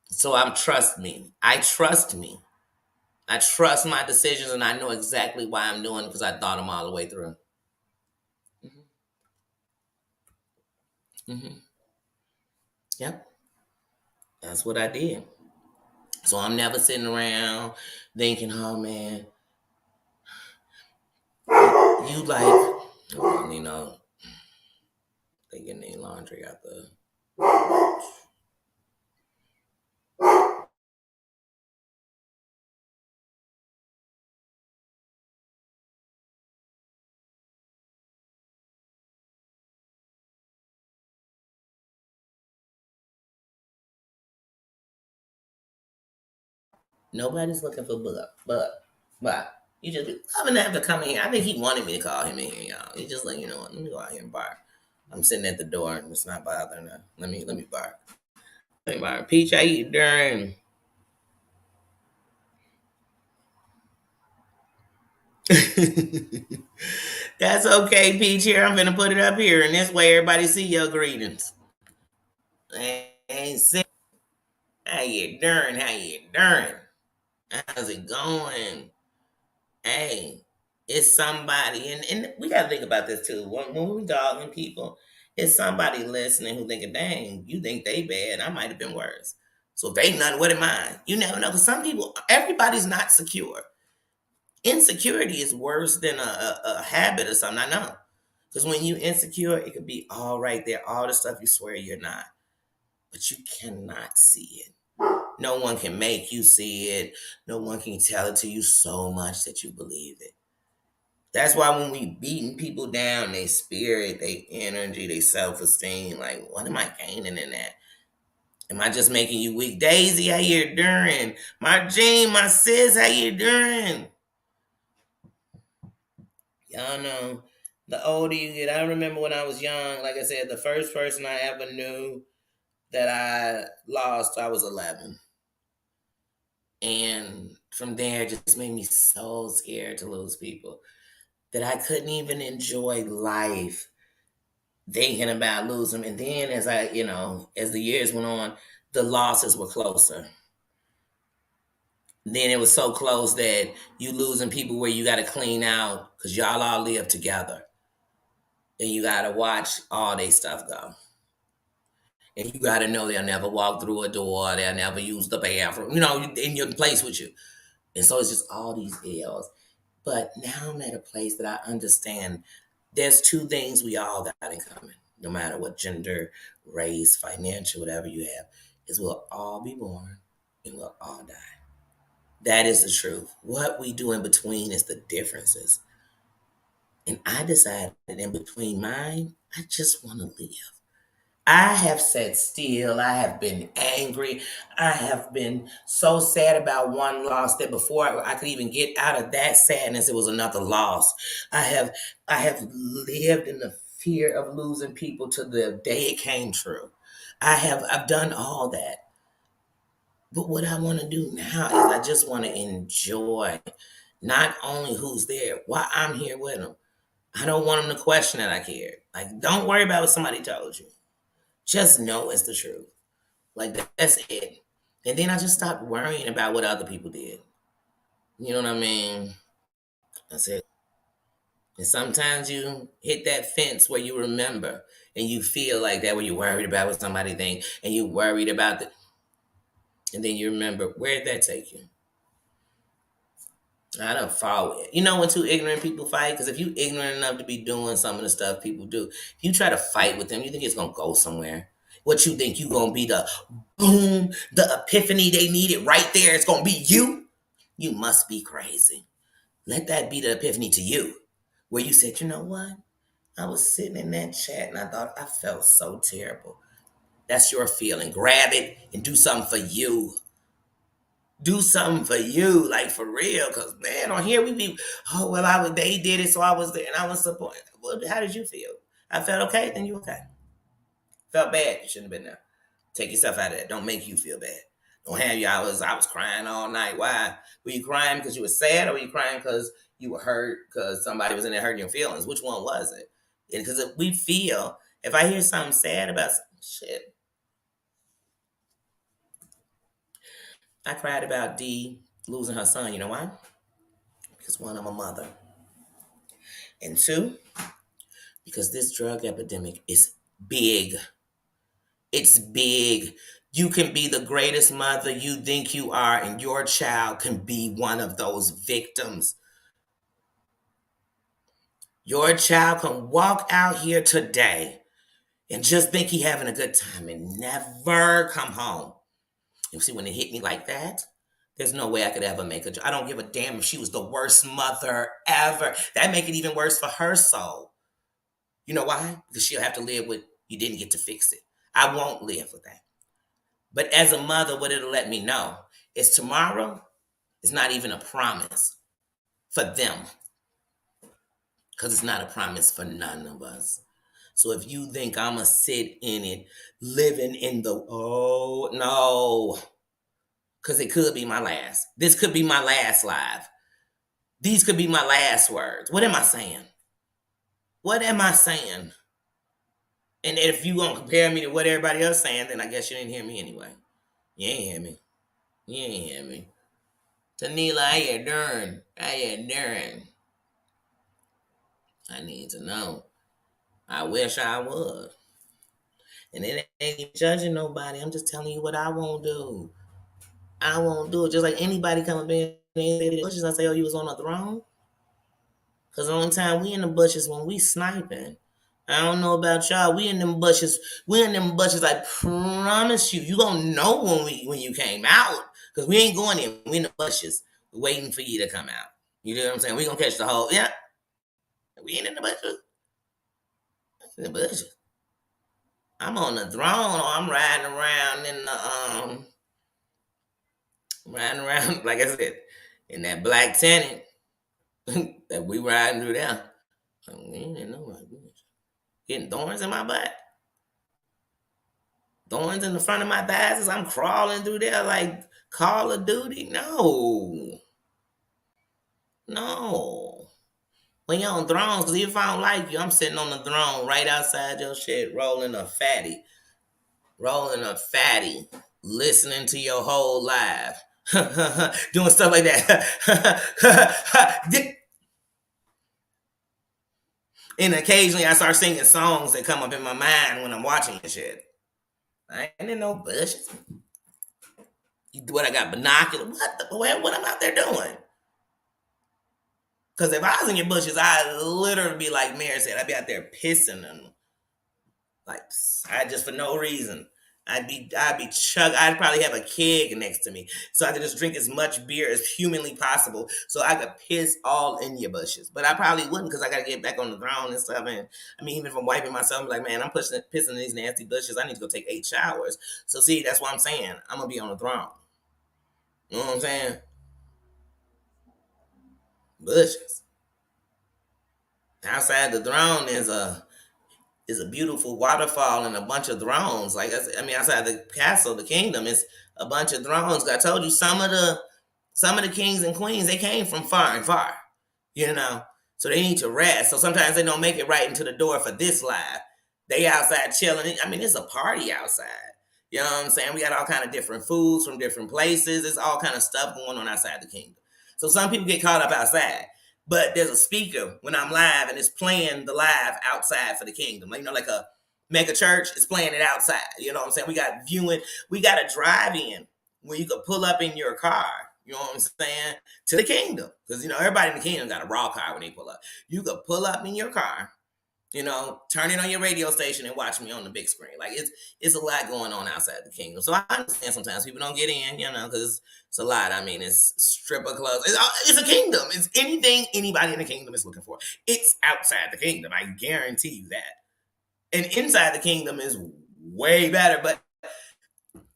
So I'm trust me. I trust me. I trust my decisions and I know exactly why I'm doing it because I thought them all the way through. Hmm. Hmm. Yep. That's what I did. So I'm never sitting around thinking, oh man, you like, you know, they getting their laundry out the. Nobody's looking for but you just I'm gonna have to come in here. I think he wanted me to call him in here, y'all. He just like, you know what, let me go out here and bark. I'm sitting at the door and it's not bothering her. Let me bark. Let me bark. Peach, how you doing? That's okay, Peach. Here, I'm gonna put it up here, and this way everybody see your greetings. Hey, sis, how you doing? How you doing? How's it going? Hey, it's somebody, and we gotta think about this too. When we dogging people, it's somebody listening who thinking, "Dang, you think they bad? I might have been worse." So if they nothing. What am I? You never know. Because some people, everybody's not secure. Insecurity is worse than a habit or something. I know. Because when you insecure, it could be all right there, all the stuff you swear you're not, but you cannot see it. No one can make you see it. No one can tell it to you so much that you believe it. That's why when we beating people down, they spirit, they energy, they self-esteem, like, what am I gaining in that? Am I just making you weak? Daisy, how you doing? Margene, my sis, how you doing? Y'all know, the older you get, I remember when I was young, like I said, the first person I ever knew that I lost, I was 11. And from there, it just made me so scared to lose people that I couldn't even enjoy life thinking about losing them. And then as the years went on, the losses were closer. Then it was so close that you losing people where you got to clean out because y'all all live together, and you got to watch all they stuff go. And you got to know they'll never walk through a door, they'll never use the bathroom, in your place with you. And so it's just all these L's. But now I'm at a place that I understand there's two things we all got in common, no matter what gender, race, financial, whatever you have, is we'll all be born and we'll all die. That is the truth. What we do in between is the differences. And I decided that in between mine, I just want to live. I have sat still. I have been angry. I have been so sad about one loss that before I could even get out of that sadness, it was another loss. I have I have lived in the fear of losing people to the day it came true. I've done all that. But what I want to do now is I just want to enjoy not only who's there, why I'm here with them. I don't want them to question that I care. Like, don't worry about what somebody told you. Just know it's the truth. Like, that's it. And then I just stopped worrying about what other people did. You know what I mean? That's it. And sometimes you hit that fence where you remember and you feel like that, where you're worried about what somebody thinks and you worried about the, and then you remember, where'd that take you? I don't follow it. You know when two ignorant people fight? Because if you ignorant enough to be doing some of the stuff people do, if you try to fight with them, you think it's gonna go somewhere. What you think you gonna be the boom, the epiphany they needed right there? It's gonna be you. You must be crazy. Let that be the epiphany to you, where you said, you know what? I was sitting in that chat and I thought I felt so terrible. That's your feeling. Grab it and do something for you. Do something for you, like for real. Cause man, on here we be, oh well, they did it, so I was there and I was supporting. Well, how did you feel? I felt okay, then you okay. Felt bad, you shouldn't have been there. Take yourself out of that. Don't make you feel bad. Don't have you. I was crying all night. Why? Were you crying because you were sad, or were you crying because you were hurt because somebody was in there hurting your feelings? Which one was it? Because if we feel, if I hear something sad about shit, I cried about D losing her son. You know why? Because one, I'm a mother. And two, because this drug epidemic is big. It's big. You can be the greatest mother you think you are, and your child can be one of those victims. Your child can walk out here today and just think he having a good time and never come home. You see, when it hit me like that, there's no way I could ever make I don't give a damn if she was the worst mother ever. That make it even worse for her soul. You know why? Because she'll have to live with, you didn't get to fix it. I won't live with that. But as a mother, what it'll let me know is tomorrow is not even a promise for them, because it's not a promise for none of us. So if you think I'm going to sit in it, living in the, oh, no, because it could be my last. This could be my last live. These could be my last words. What am I saying? What am I saying? And if you going to compare me to what everybody else saying, then I guess you didn't hear me anyway. You ain't hear me. You ain't hear me. Tanila, how you doing? How you doing? I need to know. I wish I was. And it ain't even judging nobody. I'm just telling you what I won't do. I won't do it. Just like anybody come up in the bushes, I say, oh, you was on a throne? Because the only time we in the bushes when we sniping. I don't know about y'all. We in them bushes. We in them bushes. I promise you. You gonna know when you came out. Because we ain't going in. We in the bushes waiting for you to come out. You know what I'm saying? We gonna catch the whole, yeah. We ain't in the bushes. In the bushes. I'm on the throne, or I'm riding around in the riding around, like I said, in that black tenant that we riding through there. We ain't know my goodness. Getting thorns in my butt. Thorns in the front of my thighs as I'm crawling through there like Call of Duty. No. No. When you're on thrones, because if I don't like you, I'm sitting on the throne right outside your shit, rolling a fatty, listening to your whole life. doing stuff like that. And occasionally I start singing songs that come up in my mind when I'm watching this shit. I ain't in no bushes. What I got binocular? What I'm out there doing? Because if I was in your bushes, I'd literally be like Mary said, I'd be out there pissing them. Like I just for no reason. I'd probably have a keg next to me. So I could just drink as much beer as humanly possible. So I could piss all in your bushes. But I probably wouldn't because I gotta get back on the ground and stuff. And I mean, even if I'm wiping myself, I'm like, man, I'm pissing in these nasty bushes. I need to go take 8 showers. So see, that's what I'm saying. I'm gonna be on the throne. You know what I'm saying? Bushes. Outside the throne is a beautiful waterfall and a bunch of thrones. Like I mean, outside the castle, the kingdom is a bunch of thrones. I told you some of the kings and queens they came from far and far, you know. So they need to rest. So sometimes they don't make it right into the door for this live. They outside chilling. I mean, it's a party outside. You know what I'm saying? We got all kind of different foods from different places. There's all kind of stuff going on outside the kingdom. So some people get caught up outside. But there's a speaker when I'm live and it's playing the live outside for the kingdom. Like, you know, like a mega church, it's playing it outside. You know what I'm saying? We got a drive-in where you could pull up in your car, you know what I'm saying, to the kingdom. Because, you know, everybody in the kingdom got a raw car when they pull up. You could pull up in your car, you know, turn it on your radio station and watch me on the big screen. Like it's a lot going on outside the kingdom. So I understand sometimes people don't get in, you know, because it's a lot. I mean, it's stripper clubs. It's a kingdom. It's anything anybody in the kingdom is looking for. It's outside the kingdom. I guarantee you that. And inside the kingdom is way better. But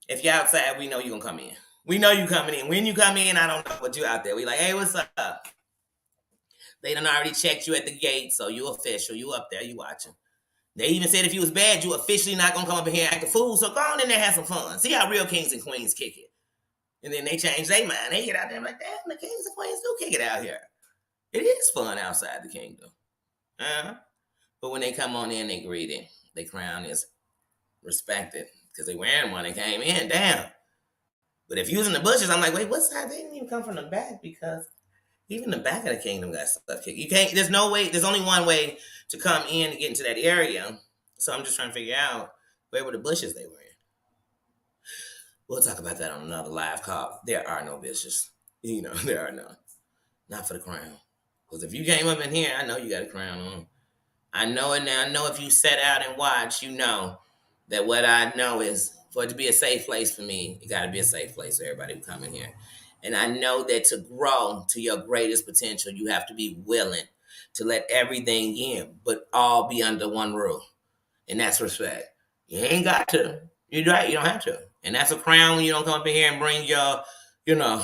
if you're outside, we know you're going to come in. We know you coming in. When you come in, I don't know what you out there. We like, hey, what's up? They done already checked you at the gate, so you official. You up there, you watching. They even said if you was bad, you officially not gonna come up in here and act a fool. So go on in there and have some fun. See how real kings and queens kick it. And then they change their mind. They get out there like, damn, the kings and queens do kick it out here. It is fun outside the kingdom. But when they come on in, they greeted. Their crown is respected because they wearing one. They came in, damn. But if you was in the bushes, I'm like, wait, what's that? They didn't even come from the back because even the back of the kingdom got stuff kicked. You can't. There's no way. There's only one way to come in and get into that area. So I'm just trying to figure out where were the bushes they were in. We'll talk about that on another live call. There are no bushes. You know, there are none. Not for the crown. Because if you came up in here, I know you got a crown on. I know it now. I know if you sat out and watch, you know that what I know is for it to be a safe place for me, it got to be a safe place for everybody who come in here. And I know that to grow to your greatest potential, you have to be willing to let everything in, but all be under one roof. And that's respect. You ain't got to. You're right. You don't have to. And that's a crown when you don't come up in here and bring your, you know,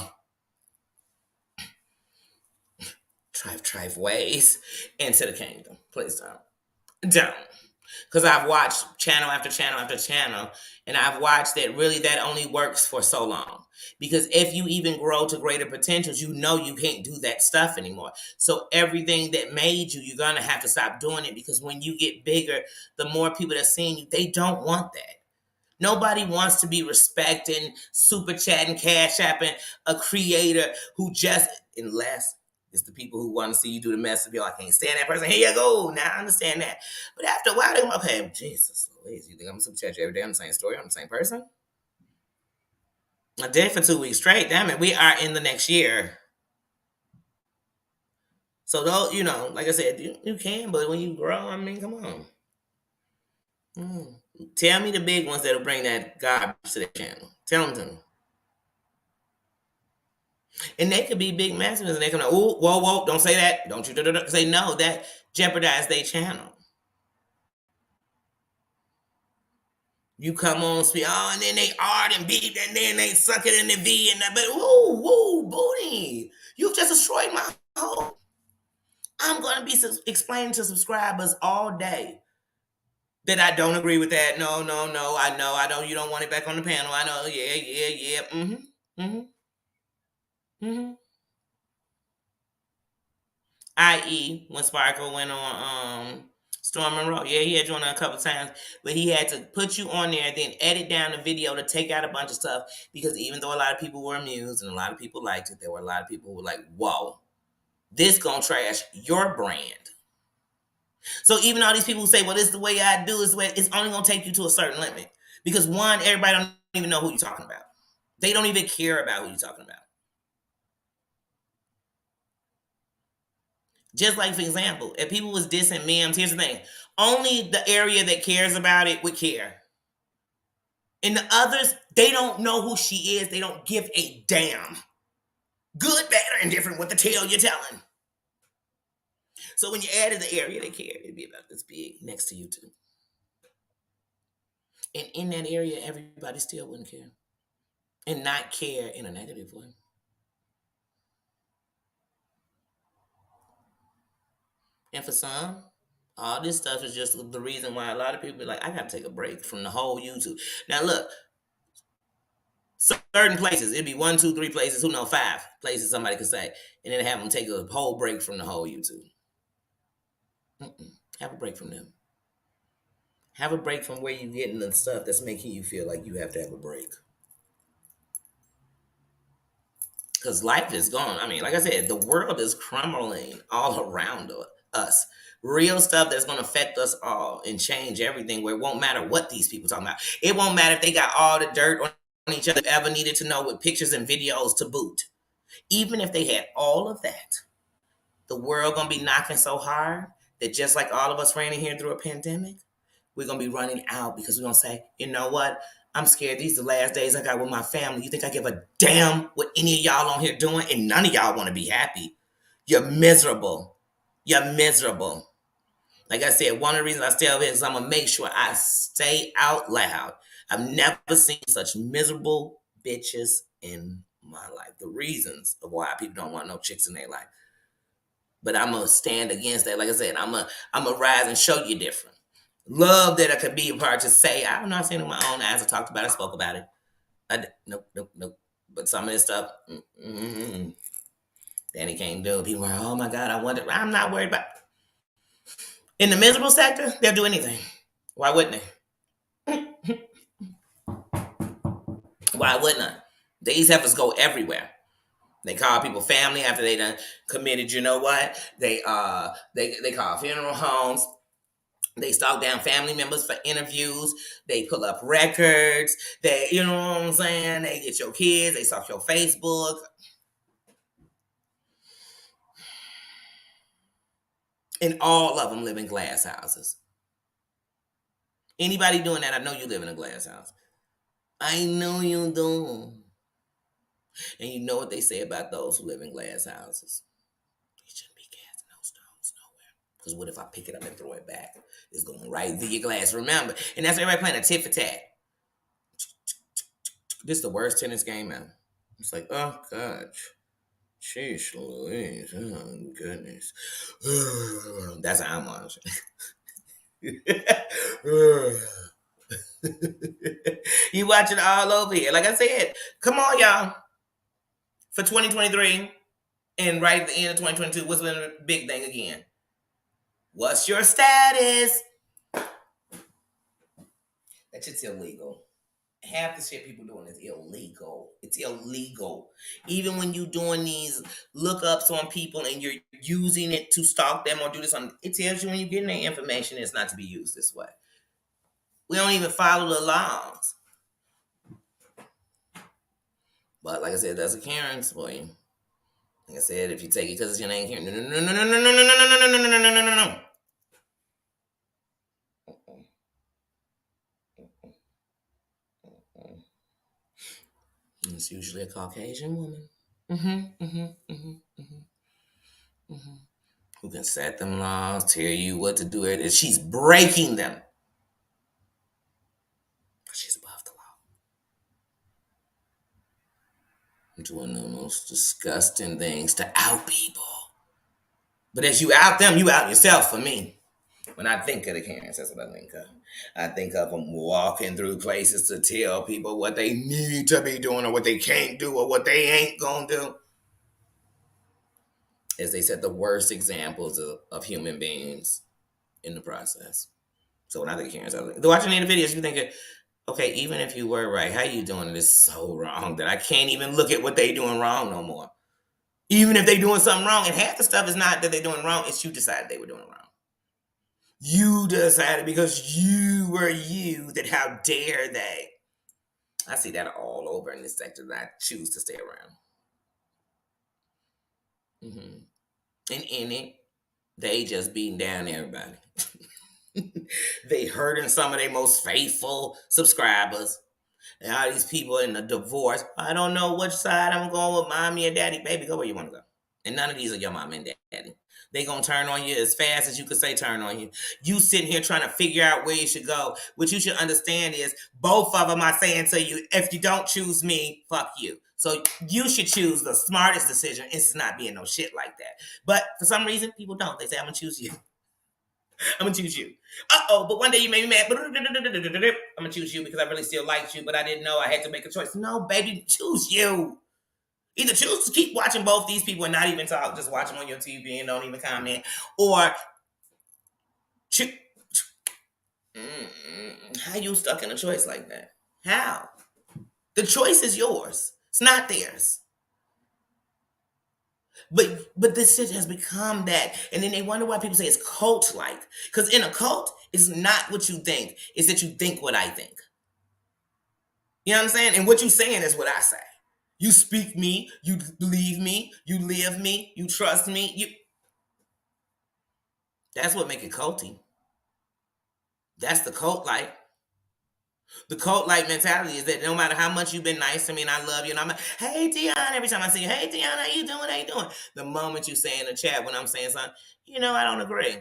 trife ways into the kingdom. Please don't. Don't. Because I've watched channel after channel after channel, and I've watched that really that only works for so long. Because if you even grow to greater potentials, you know you can't do that stuff anymore. So everything that made you, you're gonna have to stop doing it because when you get bigger, the more people that see you, they don't want that. Nobody wants to be respecting, super chatting, cash apping a creator who just, unless it's the people who want to see you do the mess of yo, I can't stand that person. Here you go. Now I understand that. But after a while, they're like, okay, Jesus, Louise, you think I'm super chat you every day on the same story, on the same person? I did for 2 weeks straight. Damn it, we are in the next year. So though, you know, like I said, you can, but when you grow, I mean, come on. Tell me the big ones that'll bring that garbage to the channel. Tell them to me. And they could be big messages, and they can, oh, whoa, don't say that. Don't you say no. That jeopardize their channel. You come on, speak, oh, and then they art and beat, and then they suck it in the V, and that, but woo, booty. You've just destroyed my whole. I'm going to be explaining to subscribers all day that I don't agree with that. No, I know, I don't, you don't want it back on the panel. I know, yeah, i.e., when Sparkle went on Storm Monroe. Yeah, he had you on there a couple times, but he had to put you on there, then edit down the video to take out a bunch of stuff because even though a lot of people were amused and a lot of people liked it, there were a lot of people who were like, "Whoa, this gonna trash your brand." So even all these people who say, "Well, this is the way I do," is the way it's only gonna take you to a certain limit because one, everybody don't even know who you're talking about. They don't even care about who you're talking about. Just like, for example, if people was dissing Mims, here's the thing. Only the area that cares about it would care. And the others, they don't know who she is. They don't give a damn. Good, bad, or indifferent what the tale you're telling. So when you added the area they care, it'd be about this big next to you too. And in that area, everybody still wouldn't care. And not care in a negative way. And for some, all this stuff is just the reason why a lot of people be like, I gotta take a break from the whole YouTube. Now look, certain places, it'd be 1, 2, 3 places, who know, 5 places somebody could say, and then have them take a whole break from the whole YouTube. Have a break from them. Have a break from where you're getting the stuff that's making you feel like you have to have a break. Because life is gone. I mean, like I said, the world is crumbling all around us. Real stuff that's going to affect us all and change everything where it won't matter what these people talking about. It won't matter if they got all the dirt on each other ever needed to know with pictures and videos to boot. Even if they had all of that, the world going to be knocking so hard that just like all of us ran in here through a pandemic, we're going to be running out because we're going to say, you know what? I'm scared. These are the last days I got with my family. You think I give a damn what any of y'all on here doing? And none of y'all want to be happy. You're miserable. You're miserable. Like I said, one of the reasons I stay over here is I'm going to make sure I stay out loud. I've never seen such miserable bitches in my life. The reasons of why people don't want no chicks in their life. But I'm going to stand against that. Like I said, I'm going to rise and show you different. Love that I could be a part to say, I don't know, I've seen it with my own eyes. I talked about it, I spoke about it. Nope. But some of this stuff, Danny can't do. People are, oh my God, I wonder. I'm not worried about it. In the miserable sector, they'll do anything. Why wouldn't they? Why wouldn't I? These heifers go everywhere. They call people family after they done committed. You know what? They call funeral homes. They stalk down family members for interviews. They pull up records. They, you know what I'm saying? They get your kids. They stalk your Facebook. And all of them live in glass houses. Anybody doing that, I know you live in a glass house. I know you do. And you know what they say about those who live in glass houses. You shouldn't be casting no stones nowhere. Because what if I pick it up and throw it back? It's going right through your glass. Remember. And that's everybody playing a tit for tat. This is the worst tennis game ever. It's like, oh, God. Sheesh Louise. Oh, goodness. That's how I'm watching. You watch it all over here. Like I said, come on, y'all. For 2023 and right at the end of 2022, what's been the big thing again? What's your status? That shit's illegal. Half the shit people doing is illegal. It's illegal. Even when you're doing these lookups on people and you're using it to stalk them or do this, it tells you when you're getting their information it's not to be used this way. We don't even follow the laws. But like I said, that's a Karen's for you. Like I said, if you take it because it's your name Karen, no. It's usually a Caucasian woman. Who can set them laws, tell you what to do. And she's breaking them. She's above the law. Doing the most disgusting things to out people. But as you out them, you out yourself for me. When I think of the Karens, that's what I think of. I think of them walking through places to tell people what they need to be doing or what they can't do or what they ain't gonna do. As they said, the worst examples of human beings in the process. So when I think of Karen, watching any of the videos, you think, okay, even if you were right, how you doing it is so wrong that I can't even look at what they doing wrong no more. Even if they doing something wrong, and half the stuff is not that they're doing wrong, it's you decided they were doing wrong. You decided because you were you that how dare they. I see that all over in this sector that I choose to stay around. Mm-hmm. And in it, they just beating down everybody. They hurting some of their most faithful subscribers. And all these people in the divorce. I don't know which side I'm going with, mommy or daddy. Baby, go where you want to go. And none of these are your mom and daddy. They gonna turn on you as fast as you could say turn on you. You sitting here trying to figure out where you should go. What you should understand is both of them are saying to you, if you don't choose me, fuck you. So you should choose the smartest decision. It's not being no shit like that. But for some reason, people don't. They say, I'm gonna choose you. I'm gonna choose you. But one day you made me mad. I'm gonna choose you because I really still liked you, but I didn't know I had to make a choice. No, baby, choose you. Either choose to keep watching both these people and not even talk, just watch them on your TV and don't even comment, or how you stuck in a choice like that? How? The choice is yours. It's not theirs. But this shit has become that, and then they wonder why people say it's cult-like. Because in a cult, it's not what you think; it's that you think what I think. You know what I'm saying? And what you saying is what I say. You speak me, you believe me, you live me, you trust me. That's what make it culty. That's the cult-like. The cult-like mentality is that no matter how much you've been nice to me and I love you, and I'm like, hey, Dion, every time I see you, hey, Dion, how you doing? How you doing? The moment you say in the chat when I'm saying something, I don't agree.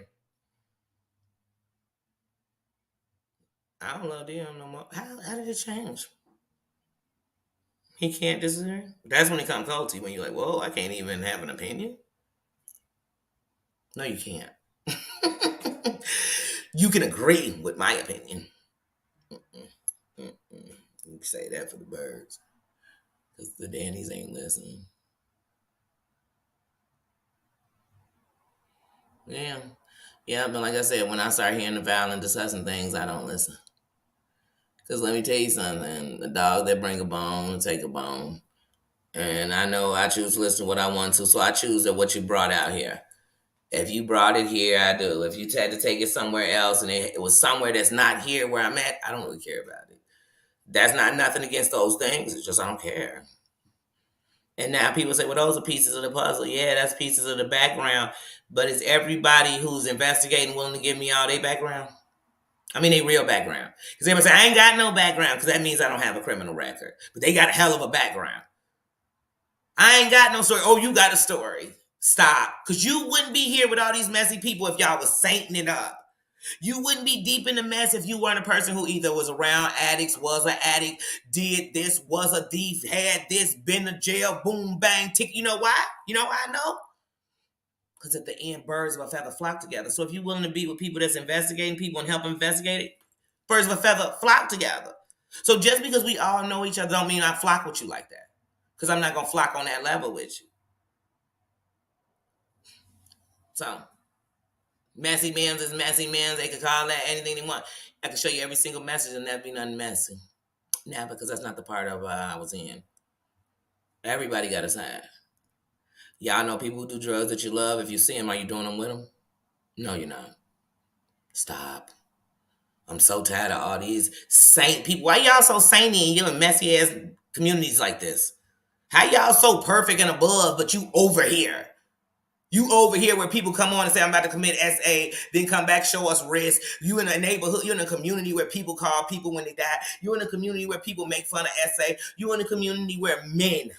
I don't love Dion no more. How did it change? He can't disagree? That's when it comes culty, when you're like, whoa, I can't even have an opinion? No, you can't. You can agree with my opinion. You say that for the birds. Because the Dannies ain't listening. Yeah. Yeah, but like I said, when I start hearing the violent discussing things, I don't listen. Because let me tell you something. The dog that bring a bone, take a bone. And I know I choose to listen to what I want to, so I choose what you brought out here. If you brought it here, I do. If you had to take it somewhere else and it was somewhere that's not here where I'm at, I don't really care about it. That's not nothing against those things. It's just I don't care. And now people say, well, those are pieces of the puzzle. Yeah, that's pieces of the background. But is everybody who's investigating willing to give me all their background? I mean, their real background. Because everybody say, I ain't got no background because that means I don't have a criminal record. But they got a hell of a background. I ain't got no story. Oh, you got a story. Stop. Because you wouldn't be here with all these messy people if y'all was sainting it up. You wouldn't be deep in the mess if you weren't a person who either was around addicts, was an addict, did this, was a thief, had this, been to jail, boom, bang, tick. You know why? You know why I know? Because at the end, birds of a feather flock together. So if you're willing to be with people that's investigating people and help investigate it, birds of a feather flock together. So just because we all know each other don't mean I flock with you like that. Because I'm not going to flock on that level with you. So, messy men's is messy men's. They could call that anything they want. I can show you every single message and that'd be nothing messy. Now, because that's not the part of I was in. Everybody got a side. Y'all know people who do drugs that you love. If you see them, are you doing them with them? No, you're not. Stop. I'm so tired of all these saint people. Why y'all so sainty and you in messy ass communities like this? How y'all so perfect and above, but you over here? You over here where people come on and say, I'm about to commit SA, then come back, show us risk. You in a neighborhood, you're in a community where people call people when they die. You're in a community where people make fun of SA. You're in a community where men,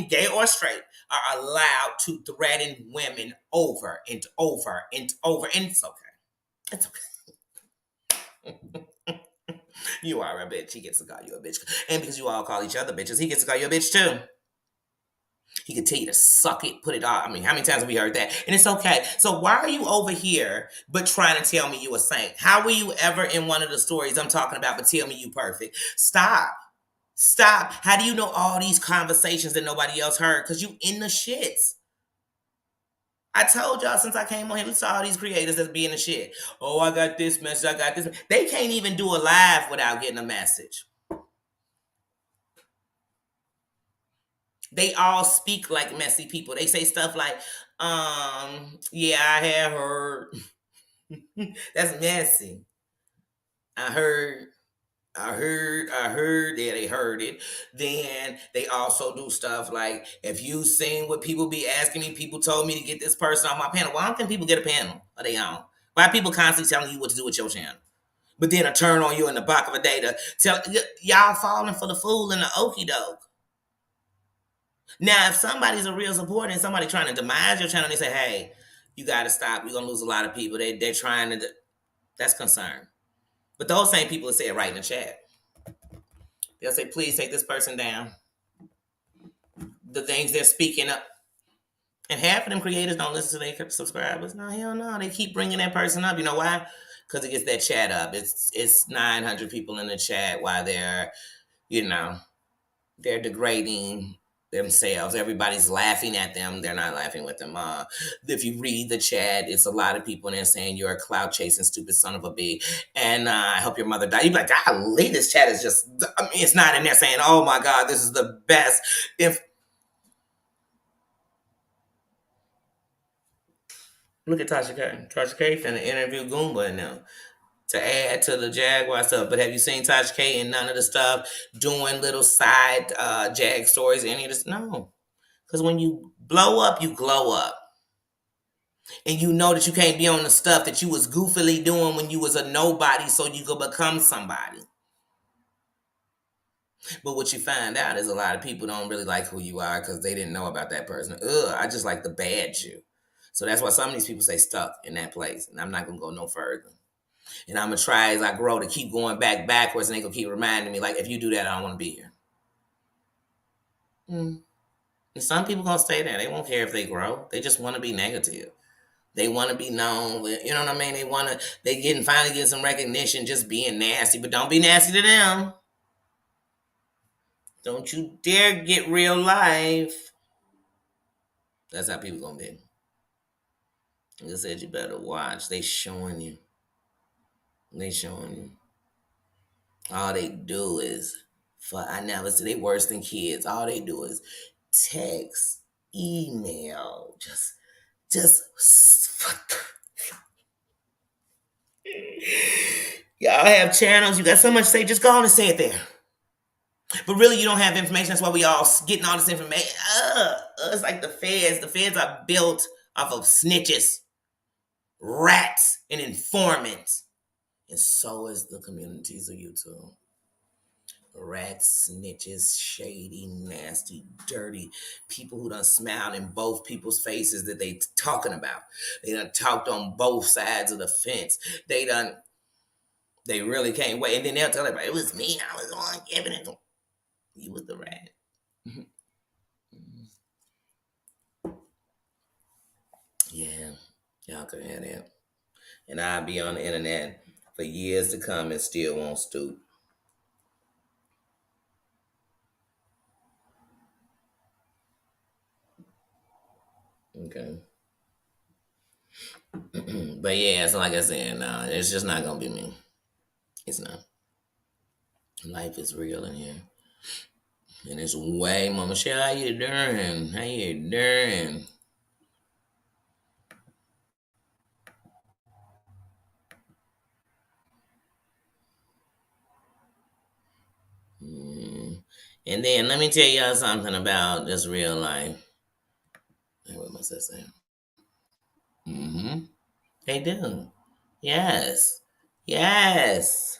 gay or straight, are allowed to threaten women over and over and over. And it's okay. It's okay. You are a bitch. He gets to call you a bitch. And because you all call each other bitches, he gets to call you a bitch too. He could tell you to suck it, put it on. I mean, how many times have we heard that? And it's okay. So why are you over here but trying to tell me you a saint? How were you ever in one of the stories I'm talking about but tell me you perfect? Stop. Stop. How do you know all these conversations that nobody else heard? Because you in the shits. I told y'all since I came on here, we saw all these creators that's being the shit. Oh, I got this message. I got this. They can't even do a live without getting a message. They all speak like messy people. They say stuff like, yeah, I have heard. That's messy. I heard. Yeah, they heard it. Then they also do stuff like, if you seen what people be asking me, people told me to get this person on my panel. Why don't think people get a panel of their own? Why people constantly telling you what to do with your channel? But then I turn on you in the back of a day to tell y'all falling for the fool and the okie doke. Now, if somebody's a real supporter and somebody trying to demise your channel, they say, hey, you got to stop. You're going to lose a lot of people. They're trying to, that's concern. But those same people will say it right in the chat. They'll say, please take this person down. The things they're speaking up. And half of them creators don't listen to their subscribers. No, hell no. They keep bringing that person up. You know why? Because it gets that chat up. It's 900 people in the chat while they're degrading themselves. Everybody's laughing at them. They're not laughing with them. If you read the chat, it's a lot of people in there saying you're a cloud chasing stupid son of a bee, and I hope your mother died. You're like, golly, this chat is just. I mean, it's not in there saying, oh my God, this is the best. If look at Tasha K. Tasha K. finna interview Goomba in them to add to the Jaguar stuff. But have you seen Tasha K in none of the stuff doing little side Jag stories? Any of this? No. Because when you blow up, you glow up. And you know that you can't be on the stuff that you was goofily doing when you was a nobody so you could become somebody. But what you find out is a lot of people don't really like who you are because they didn't know about that person. Ugh, I just like the bad you. So that's why some of these people stay stuck in that place. And I'm not going to go no further. And I'm going to try as I grow to keep going backwards, and they going to keep reminding me, like, if you do that, I don't want to be here. Mm. And some people going to stay there. They won't care if they grow. They just want to be negative. They want to be known. You know what I mean? They finally getting some recognition just being nasty. But don't be nasty to them. Don't you dare get real life. That's how people going to be. Like I said, you better watch. They showing you. They showing you. All they do is, I never see, they worse than kids. All they do is text, email, just. Y'all have channels. You got so much to say. Just go on and say it there. But really, you don't have information. That's why we all getting all this information. It's like the feds. The feds are built off of snitches, rats, and informants. And so is the communities of YouTube. Rats, snitches, shady, nasty, dirty people who done smiled in both people's faces that they talking about. They done talked on both sides of the fence. They really can't wait. And then they'll tell everybody, it was me. I was the one giving it to them. You was the rat. Yeah, y'all can have that. And I'll be on the internet for years to come and still won't stoop. Okay. But yeah, so like I said, no, it's just not gonna be me. It's not. Life is real in here. And it's way more. Michelle, how you doing? How you doing? Mm. And then let me tell y'all something about this real life. What must I say? Mm-hmm. They do. Yes. Yes.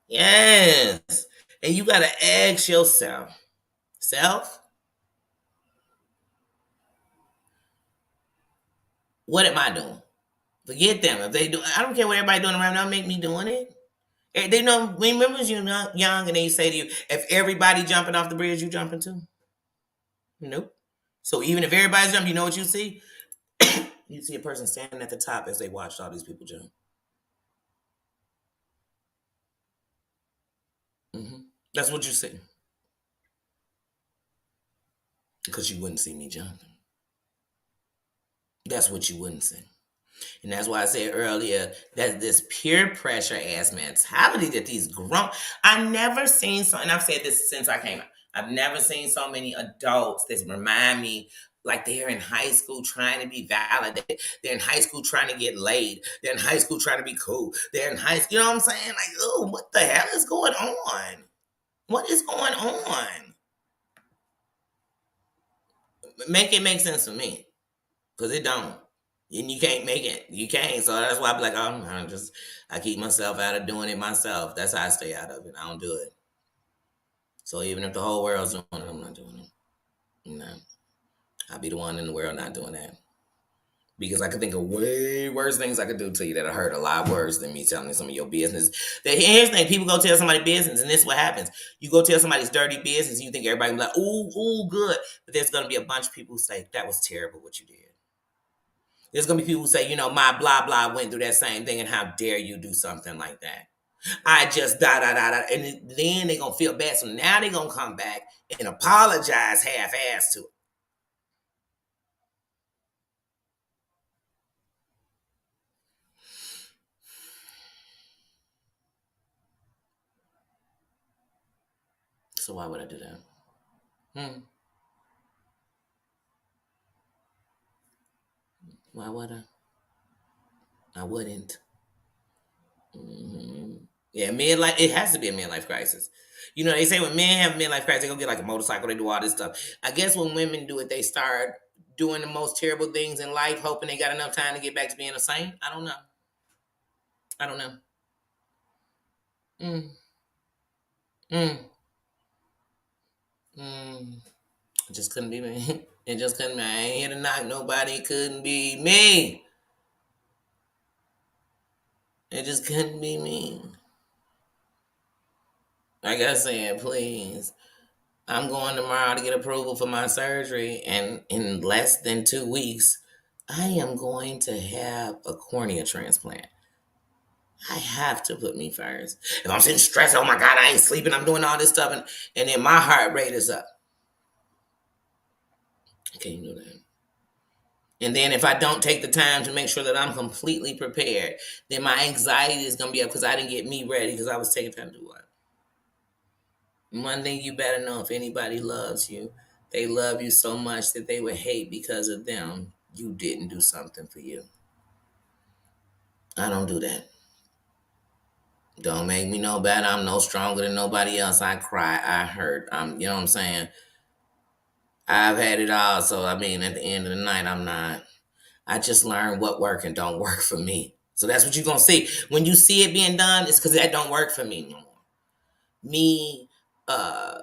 Yes. And you gotta ask yourself, what am I doing? Forget them. If they do, I don't care what everybody doing around. Don't make me doing it. They know. Remember when you were young, and they say to you, "If everybody jumping off the bridge, you jumping too." Nope. So even if everybody's jumping, you know what you see? You see a person standing at the top as they watched all these people jump. Hmm. That's what you see, because you wouldn't see me jumping. That's what you wouldn't say. And that's why I said earlier that this peer pressure ass mentality that these grown, I never seen so, and I've said this since I came out. I've never seen so many adults that remind me like they're in high school trying to be validated. They're in high school trying to get laid. They're in high school trying to be cool. They're in high school, you know what I'm saying? Like, oh, what the hell is going on? What is going on? Make it make sense for me. Because it don't. And you can't make it. You can't. So that's why I'm like, oh, I keep myself out of doing it myself. That's how I stay out of it. I don't do it. So even if the whole world's doing it, I'm not doing it. No. I'll be the one in the world not doing that. Because I could think of way worse things I could do to you that hurt a lot worse than me telling some of your business. Here's the thing, people go tell somebody business, and this is what happens. You go tell somebody's dirty business, and you think everybody will be like, ooh, good. But there's going to be a bunch of people who say, that was terrible what you did. There's gonna be people who say, my blah blah went through that same thing, and how dare you do something like that? I just da da da da, and then they gonna feel bad. So now they gonna come back and apologize half-assed to it. So why would I do that? Hmm. Why would I? I wouldn't. Hmm. Yeah, midlife. It has to be a midlife crisis. They say when men have midlife crisis, they go get like a motorcycle. They do all this stuff. I guess when women do it, they start doing the most terrible things in life, hoping they got enough time to get back to being a saint. I don't know. I don't know. Mm, mm, mm. It just couldn't be me. It just couldn't be. I ain't here to knock nobody. It couldn't be me. It just couldn't be me. Like I said, please. I'm going tomorrow to get approval for my surgery, and in less than 2 weeks, I am going to have a cornea transplant. I have to put me first. If I'm sitting stressed, oh my God, I ain't sleeping, I'm doing all this stuff, and then my heart rate is up. Okay, you know that. And then if I don't take the time to make sure that I'm completely prepared, then my anxiety is gonna be up because I didn't get me ready because I was taking time to do what? One thing you better know, if anybody loves you, they love you so much that they would hate because of them. You didn't do something for you. I don't do that. Don't make me no better. I'm no stronger than nobody else. I cry. I hurt. You know what I'm saying? I've had it all. So I mean, at the end of the night, I'm not. I just learned what work and don't work for me. So that's what you're gonna see. When you see it being done, it's because that don't work for me no more. Me, uh,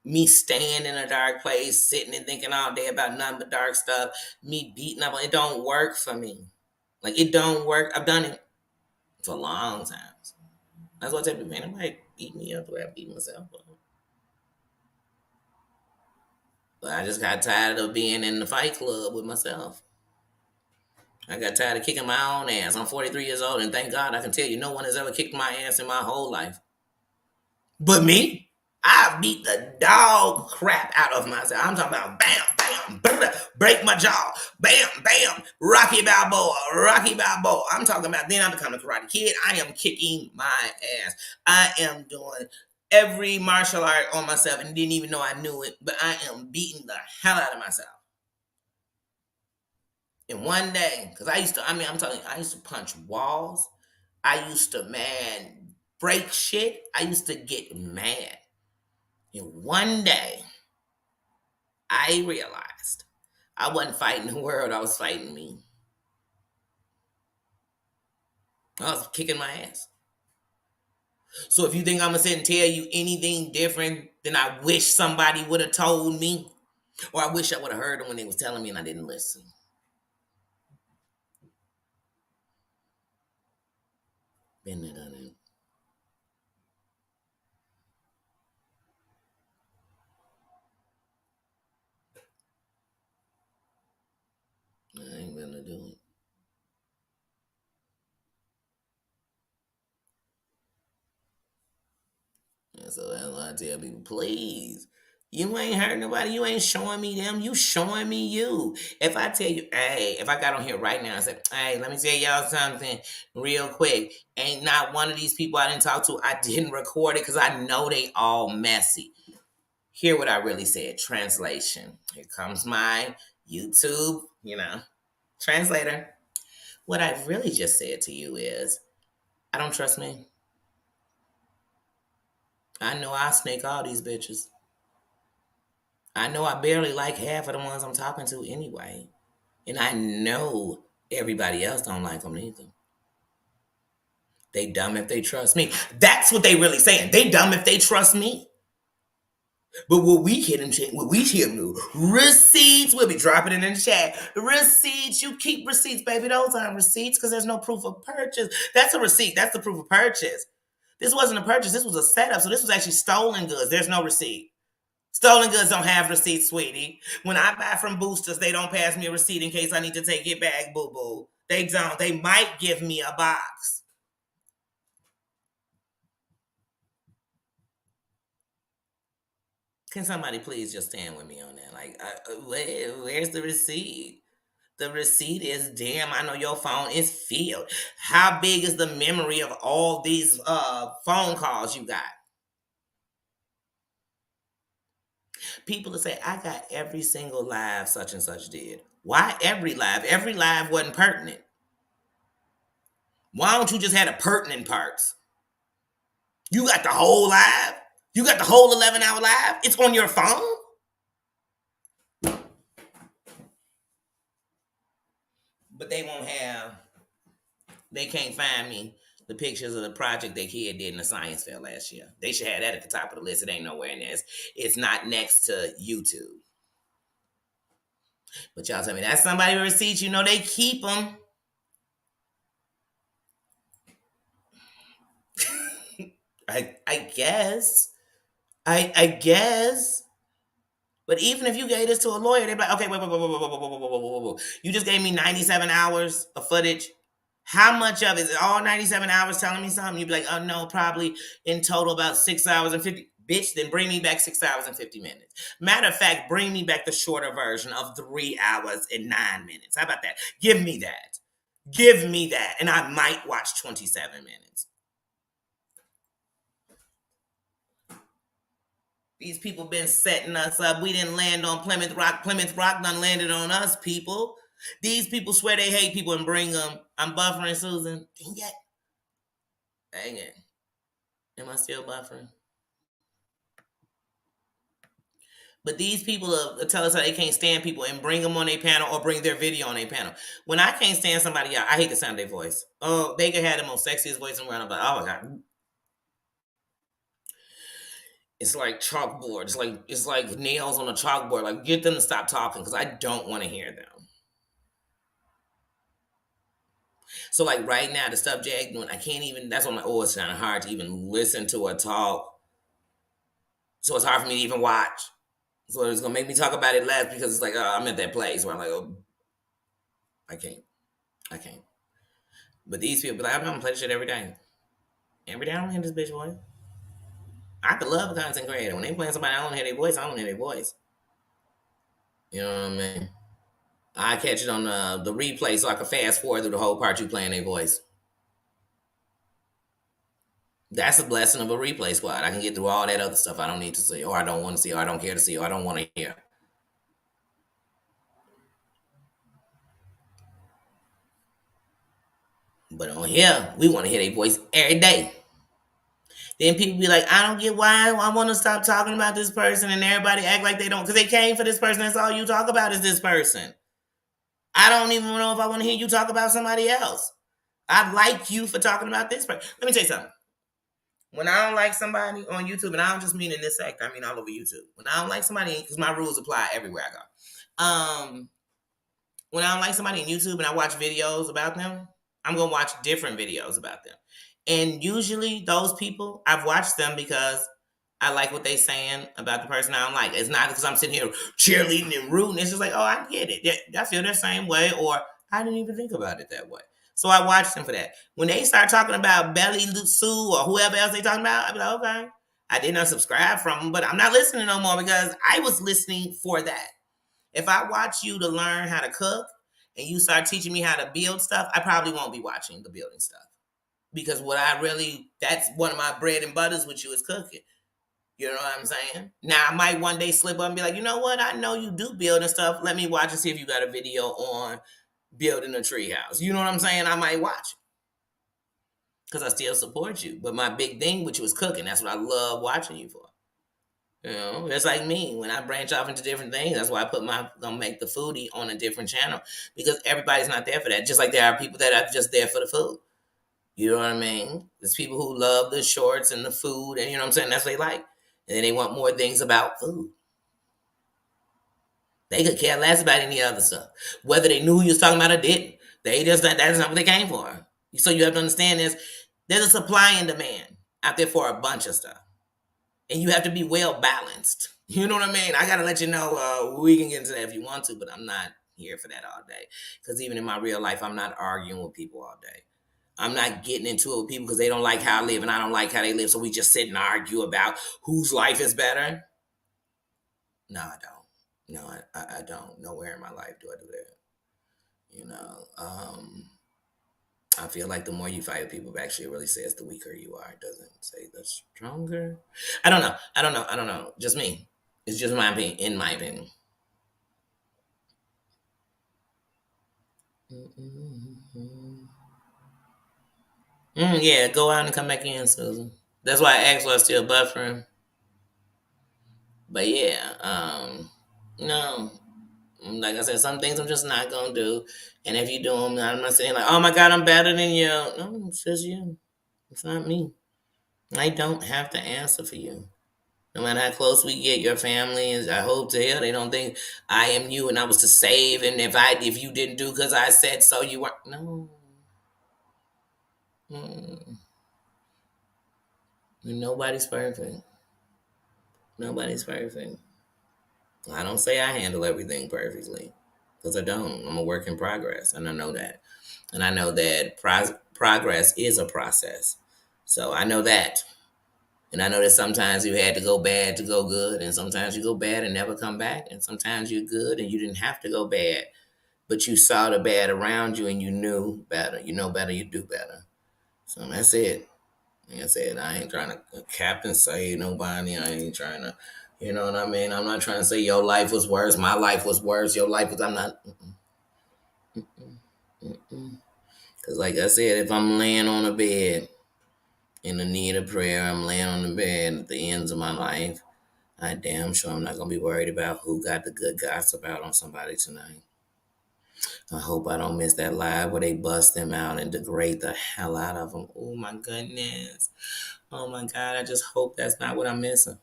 me staying in a dark place, sitting and thinking all day about nothing but dark stuff, me beating up, it don't work for me. Like it don't work. I've done it for a long time. That's what I tell people, man, nobody beat me up the way I beat myself up. But I just got tired of being in the fight club with myself. I got tired of kicking my own ass. I'm 43 years old, and thank God I can tell you, no one has ever kicked my ass in my whole life. But me, I beat the dog crap out of myself. I'm talking about bam, bam, break my jaw, bam, bam, Rocky Balboa. I'm talking about then I become a Karate Kid. I am kicking my ass. I am doing every martial art on myself and didn't even know I knew it, but I am beating the hell out of myself. In one day, because I'm telling you, I used to punch walls. I used to, man, break shit. I used to get mad. And one day, I realized I wasn't fighting the world, I was fighting me. I was kicking my ass. So if you think I'm going to sit and tell you anything different than I wish somebody would have told me, or I wish I would have heard them when they was telling me and I didn't listen. Been there, done it. I ain't gonna do it. And so that's why I tell people, please You ain't hurt nobody. You ain't showing me them. You showing me you. If I tell you, hey, if I got on here right now and said, hey, let me tell y'all something real quick. Ain't not one of these people I didn't talk to, I didn't record it because I know they all messy. Hear what I really said. Translation. Here comes my YouTube, translator. What I really just said to you is, I don't trust me. I know I snake all these bitches. I know I barely like half of the ones I'm talking to anyway. And I know everybody else don't like them either. They dumb if they trust me. That's what they really saying. They dumb if they trust me. But what we hit them, do, receipts, we'll be dropping it in the chat. Receipts, you keep receipts, baby. Those aren't receipts because there's no proof of purchase. That's a receipt. That's the proof of purchase. This wasn't a purchase. This was a setup. So this was actually stolen goods. There's no receipt. Stolen goods don't have receipts, sweetie. When I buy from boosters, they don't pass me a receipt in case I need to take it back, boo-boo. They don't. They might give me a box. Can somebody please just stand with me on that? Like, where's the receipt? The receipt is, damn, I know your phone is filled. How big is the memory of all these phone calls you got? People that say, I got every single live such and such did. Why every live? Every live wasn't pertinent. Why don't you just have the pertinent parts? You got the whole live? You got the whole 11-hour live? It's on your phone? But they can't find me the pictures of the project their kid did in the science fair last year. They should have that at the top of the list. It ain't nowhere in there. It's not next to YouTube. But y'all tell me, that's somebody with receipts. You know they keep them. I guess. I guess. But even if you gave this to a lawyer, they'd be like, okay, wait. You just gave me 97 hours of footage. How much of it is all 97 hours telling me something? You'd be like, oh no, probably in total about 6 hours and 50. Bitch, then bring me back 6 hours and 50 minutes. Matter of fact, bring me back the shorter version of 3 hours and 9 minutes. How about that? Give me that. Give me that. And I might watch 27 minutes. These people been setting us up. We didn't land on Plymouth Rock. Plymouth Rock done landed on us, people. These people swear they hate people and bring them. I'm buffering, Susan. Dang it. Dang it. Am I still buffering? But these people tell us how they can't stand people and bring them on their panel or bring their video on their panel. When I can't stand somebody else, I hate the sound of their voice. Oh, they could have the most sexiest voice in the world. I'm like, oh my God. It's like chalkboard. It's like nails on a chalkboard. Like, get them to stop talking because I don't want to hear them. So like right now, the stuff Jack doing, I can't even. That's what I'm like. Oh, it's kind of hard to even listen to a talk. So it's hard for me to even watch. So it's gonna make me talk about it less because it's like I'm at that place where I'm like, oh, I can't. But these people be like, I'm gonna play this shit every day. Every day I don't hear this bitch voice. I could love a content creator. When they playing somebody, I don't hear their voice. I don't hear their voice. You know what I mean? I catch it on the replay so I can fast forward through the whole part you playing their voice. That's a blessing of a replay squad. I can get through all that other stuff I don't need to see, or I don't want to see, or I don't care to see, or I don't want to hear. But on here, we want to hear their voice every day. Then people be like, I don't get why I want to stop talking about this person, and everybody act like they don't, because they came for this person. That's all you talk about is this person. I don't even know if I want to hear you talk about somebody else. I like you for talking about this person. Let me tell you something. When I don't like somebody on YouTube, and I don't just mean in this sector, I mean all over YouTube. When I don't like somebody, because my rules apply everywhere I go. When I don't like somebody on YouTube and I watch videos about them, I'm going to watch different videos about them. And usually those people, I've watched them because I like what they're saying about the person I don't like. It's not because I'm sitting here cheerleading and rooting. It's just like, oh, I get it. I feel the same way, or I didn't even think about it that way. So I watched them for that. When they start talking about Belly Sue or whoever else they talking about, I'd be like, okay. I did not subscribe from them, but I'm not listening no more because I was listening for that. If I watch you to learn how to cook and you start teaching me how to build stuff, I probably won't be watching the building stuff. Because that's one of my bread and butters with you is cooking. You know what I'm saying? Now, I might one day slip up and be like, you know what? I know you do build and stuff. Let me watch and see if you got a video on building a treehouse. You know what I'm saying? I might watch it because I still support you. But my big thing with you is cooking. That's what I love watching you for. You know, it's like me. When I branch off into different things, that's why I gonna make the foodie on a different channel because everybody's not there for that. Just like there are people that are just there for the food. You know what I mean? There's people who love the shorts and the food, and you know what I'm saying? That's what they like. And then they want more things about food. They could care less about any other stuff. Whether they knew who you was talking about or didn't. That's not what they came for. So you have to understand there's a supply and demand out there for a bunch of stuff. And you have to be well balanced. You know what I mean? I gotta let you know, we can get into that if you want to, but I'm not here for that all day. Because even in my real life, I'm not arguing with people all day. I'm not getting into it with people because they don't like how I live and I don't like how they live. So we just sit and argue about whose life is better. No, I don't. No, I don't. Nowhere in my life do I do that. You know, I feel like the more you fight with people, actually, it really says the weaker you are. It doesn't say the stronger. I don't know. I don't know. Just me. It's just my opinion. In my opinion. Yeah, go out and come back in, Susan. That's why I asked why I'm still buffering. But yeah, no. Like I said, some things I'm just not gonna do. And if you do them, I'm not saying like, oh my God, I'm better than you. No, it's just you. It's not me. I don't have to answer for you. No matter how close we get, your family is. I hope to hell they don't think I am you and I was to save. And if you didn't do because I said so, you weren't. No. Mm. Nobody's perfect. Nobody's perfect. I don't say I handle everything perfectly because I don't. I'm a work in progress, and I know that. And I know that progress is a process. So I know that. And I know that sometimes you had to go bad to go good, and sometimes you go bad and never come back, and sometimes you're good and you didn't have to go bad, but you saw the bad around you and you knew better. You know better, you do better. So that's it. Like I said, I ain't trying to captain save nobody. I ain't trying to, you know what I mean? I'm not trying to say your life was worse, my life was worse, your life was, I'm not. Because like I said, if I'm laying on a bed in the need of prayer, I'm laying on the bed at the ends of my life, I damn sure I'm not going to be worried about who got the good gossip out on somebody tonight. I hope I don't miss that live where they bust them out and degrade the hell out of them. Oh my goodness. Oh my God. I just hope that's not what I'm missing.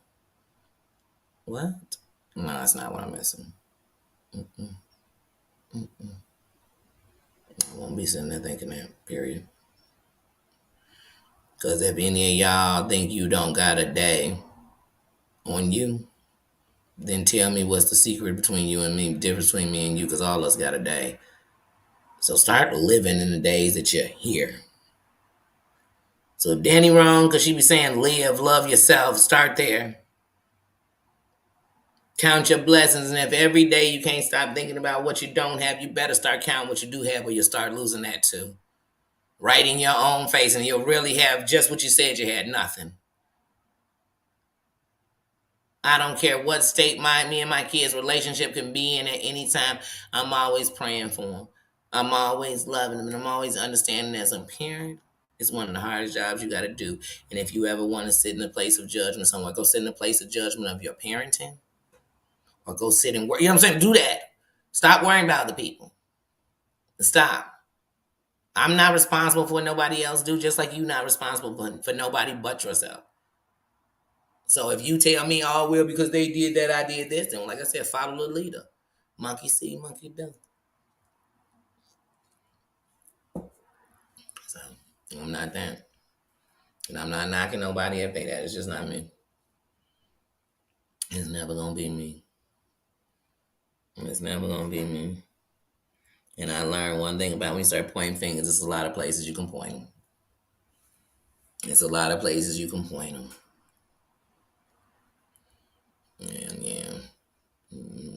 What? No, that's not what I'm missing. Mm-mm. Mm-mm. I won't be sitting there thinking that, period. Because if any of y'all think you don't got a day on you, then tell me what's the secret between you and me, difference between me and you, because all of us got a day. So start living in the days that you're here. So if Danny wrong, because she be saying live, love yourself, start there. Count your blessings, and if every day you can't stop thinking about what you don't have, you better start counting what you do have, or you'll start losing that too. Right in your own face, and you'll really have just what you said you had, nothing. I don't care what state me and my kids' relationship can be in at any time. I'm always praying for them. I'm always loving them, and I'm always understanding as a parent. It's one of the hardest jobs you got to do. And if you ever want to sit in a place of judgment somewhere, go sit in a place of judgment of your parenting, or go sit and work. You know what I'm saying? Do that. Stop worrying about the people. Stop. I'm not responsible for what nobody else do, just like you're not responsible for nobody but yourself. So if you tell me, oh, well, because they did that, I did this, then like I said, follow the leader. Monkey see, monkey do. So I'm not that. And I'm not knocking nobody if they that. It's just not me. It's never gonna be me. It's never gonna be me. And I learned one thing about when you start pointing fingers, there's a lot of places you can point them. It's a lot of places you can point them. And yeah,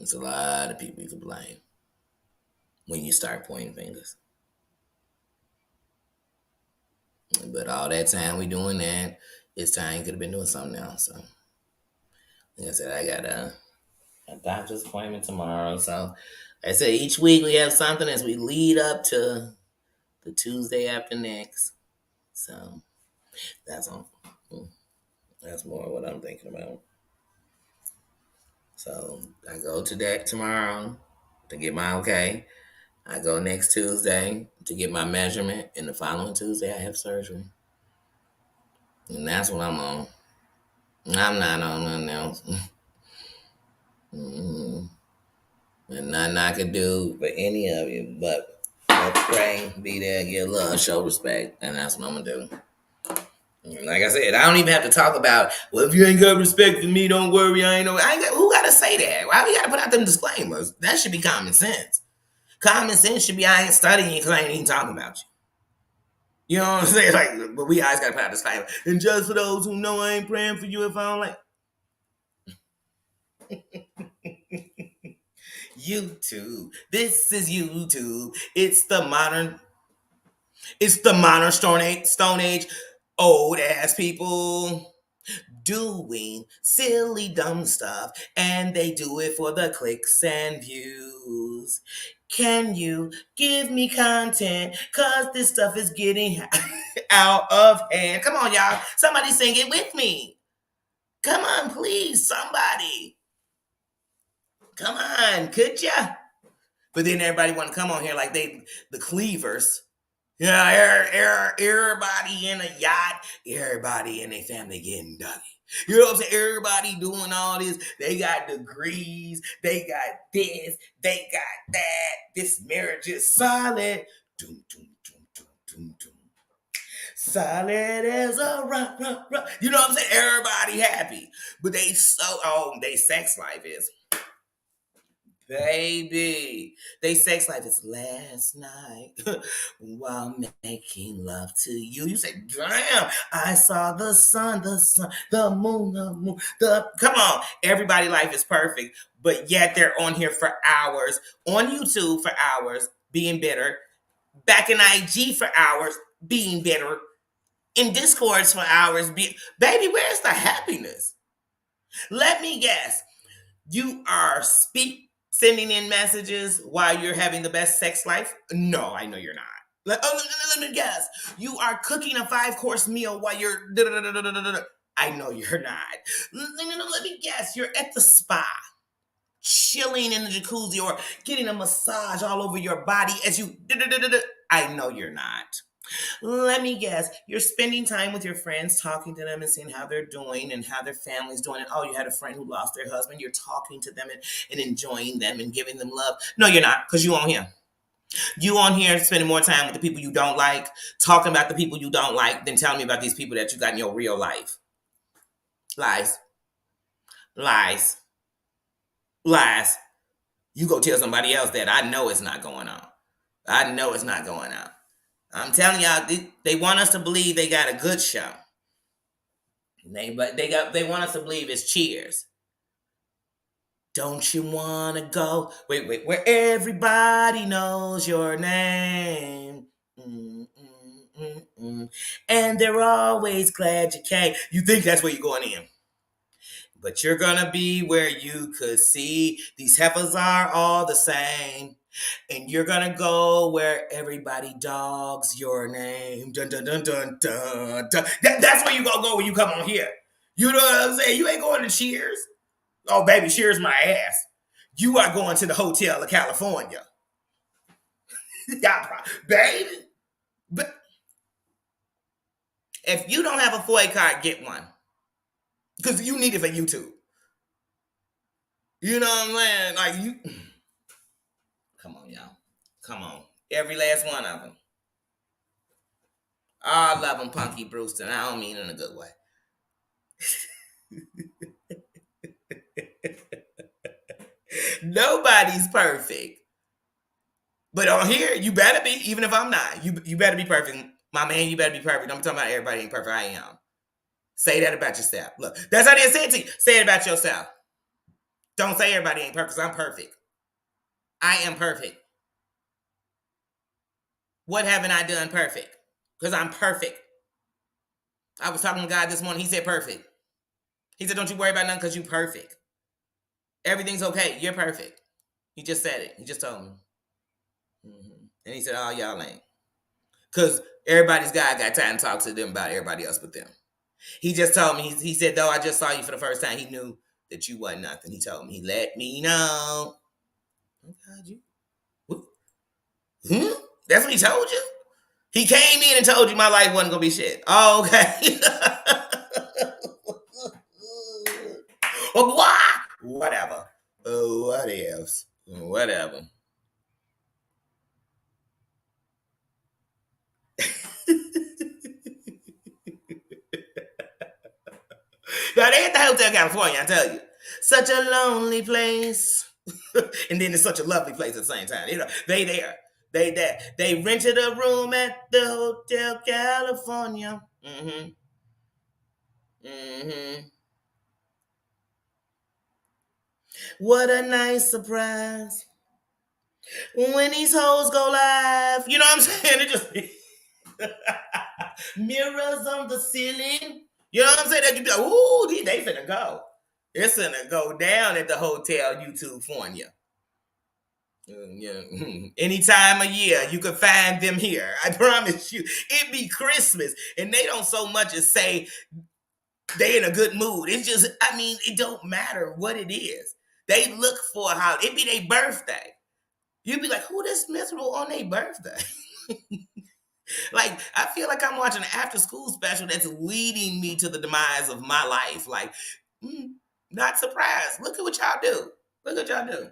it's a lot of people you can blame when you start pointing fingers. But all that time we doing that, it's time you could have been doing something else. So, like I said, I got a doctor's appointment tomorrow. So, like I said, each week we have something as we lead up to the Tuesday after next. So, that's on. That's more what I'm thinking about. So, I go to that tomorrow to get my okay. I go next Tuesday to get my measurement, and the following Tuesday I have surgery. And that's what I'm on. I'm not on nothing else. Mm-hmm. And nothing I could do for any of you but pray, be there, give love, show respect, and that's what I'm gonna do. And like I said, I don't even have to talk about, well, if you ain't got respect for me, don't worry, who gotta say that? Why we gotta put out them disclaimers? That should be common sense. Common sense should be, I ain't studying you because I ain't even talking about you. You know what I'm saying? Like, but we always gotta put out disclaimer. And just for those who know I ain't praying for you if I don't like YouTube. This is YouTube. It's the modern Stone Age old ass people doing silly dumb stuff, and they do it for the clicks and views. Can you give me content? Cause this stuff is getting out of hand. Come on, y'all. Somebody sing it with me. Come on, please, somebody. Come on, could ya? But then everybody want to come on here like they the cleavers. Yeah, everybody in a yacht, everybody in their family getting doggy. You know what I'm saying? Everybody doing all this. They got degrees. They got this. They got that. This marriage is solid. Doom, doom, doom, doom, doom, doom. Solid as a rock, rock, rock. You know what I'm saying? Everybody happy. But they sex life is. Baby, they sex life is last night while making love to you. You say, damn, I saw the sun, the moon, Come on, everybody life is perfect, but yet they're on here for hours, on YouTube for hours, being bitter, back in IG for hours, being bitter, in Discords for hours, baby, where's the happiness? Let me guess. You are sending in messages while you're having the best sex life? No, I know you're not. Let me guess. You are cooking a 5-course meal while you're. I know you're not. Let me guess. You're at the spa, chilling in the jacuzzi or getting a massage all over your body as you. I know you're not. Let me guess. You're spending time with your friends, talking to them and seeing how they're doing and how their family's doing. And oh, you had a friend who lost their husband. You're talking to them and enjoying them and giving them love. No, you're not, because you on here. You on here spending more time with the people you don't like, talking about the people you don't like, than telling me about these people that you got in your real life. Lies. Lies. Lies. You go tell somebody else that. I know it's not going on. I know it's not going on. I'm telling y'all, they want us to believe they got a good show. They want us to believe it's Cheers. Don't you wanna go? Wait, where everybody knows your name. Mm, mm, mm, mm. And they're always glad you came. You think that's where you're going in. But you're gonna be where you could see these heifers are all the same. And you're gonna go where everybody dogs your name. Dun dun dun dun dun dun. That's where you gonna go when you come on here. You know what I'm saying? You ain't going to Cheers. Oh, baby, Cheers my ass. You are going to the Hotel of California. Baby. But if you don't have a FOIA card, get one. Because you need it for YouTube. You know what I'm saying? Like you. Come on, y'all. Come on. Every last one of them. I love them, Punky Brewster. And I don't mean in a good way. Nobody's perfect. But on here, you better be, even if I'm not. You better be perfect. My man, you better be perfect. I'm talking about everybody ain't perfect. I am. Say that about yourself. Look, that's how they say it to you. Say it about yourself. Don't say everybody ain't perfect, because I'm perfect. I am perfect. What haven't I done perfect? Because I'm perfect. I was talking to God this morning. He said perfect. He said, don't you worry about nothing because you perfect. Everything's okay. You're perfect. He just said it. He just told me. And he said, oh, y'all ain't. Because everybody's God got time to talk to them about everybody else but them. He just told me, he said, though I just saw you for the first time, he knew that you wasn't nothing. He told me, he let me know. Oh, God, you. What? That's what he told you? He came in and told you my life wasn't going to be shit. Oh, okay. Whatever. What else? Whatever. Now they at the Hotel California, I tell you. Such a lonely place. And then it's such a lovely place at the same time. You know, they there. They there. They rented a room at the Hotel California. Mm-hmm. Mm-hmm. What a nice surprise. When these hoes go live. You know what I'm saying? It just mirrors on the ceiling. You know what I'm saying? That you be like, ooh, they finna go. It's finna go down at the Hotel YouTube Fornia. Yeah. Any time of year, you can find them here. I promise you. It be Christmas, and they don't so much as say they in a good mood. It's just, I mean, it don't matter what it is. They look for how it be their birthday. You'd be like, who this miserable on their birthday? Like, I feel like I'm watching an after school special that's leading me to the demise of my life. Like, not surprised. Look at what y'all do. Look what y'all do.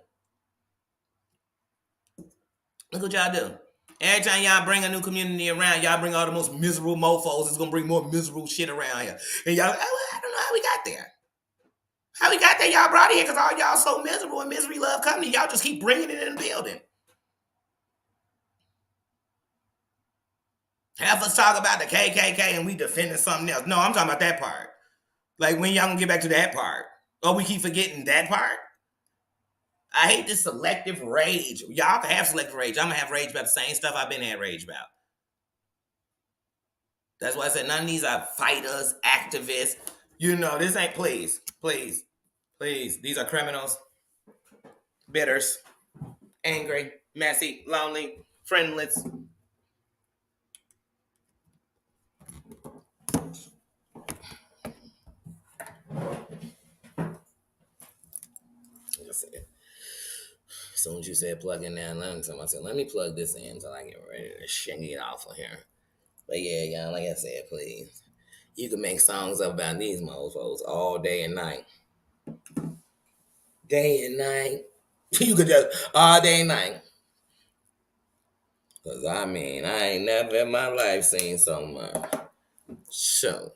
Look what y'all do. Every time y'all bring a new community around, y'all bring all the most miserable mofos. It's gonna bring more miserable shit around here. And y'all, I don't know how we got there. How we got there, y'all brought it here because all y'all so miserable and misery love company. Y'all just keep bringing it in the building. Half us talk about the KKK and we defending something else. No, I'm talking about that part. Like, when y'all gonna get back to that part? Oh, we keep forgetting that part? I hate this selective rage. Y'all can have selective rage. I'm gonna have rage about the same stuff I've been had rage about. That's why I said none of these are fighters, activists. You know, this ain't, please, please, please. These are criminals, bitters, angry, messy, lonely, friendless. As soon as you said plug in there, I said, let me plug this in until I get ready to shake it off of here. But yeah, y'all, like I said, please. You can make songs up about these mofos all day and night. Day and night. You could just all day and night. Cause I mean, I ain't never in my life seen so much. So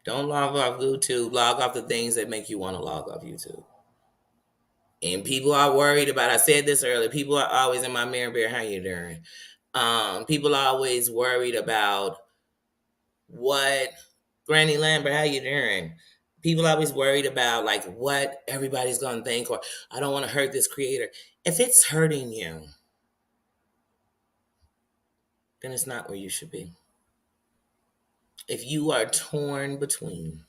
don't log off YouTube. Log off the things that make you want to log off YouTube. And people are worried about. I said this earlier. People are always in my mirror. Bear, how you doing? People are always worried about what Granny Lambert, how you doing? People are always worried about like what everybody's gonna think, or I don't want to hurt this creator. If it's hurting you, then it's not where you should be. If you are torn between,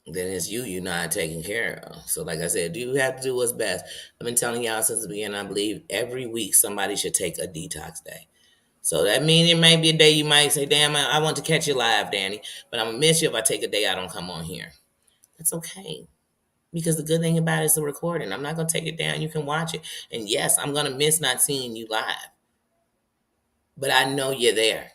then it's you're not taking care of. So, like I said, you have to do what's best. I've been telling y'all since the beginning, I believe every week somebody should take a detox day. So that means it may be a day you might say, damn, I want to catch you live, Danny, but I'm going to miss you if I take a day I don't come on here. That's okay. Because the good thing about it is the recording. I'm not going to take it down. You can watch it. And yes, I'm going to miss not seeing you live. But I know you're there.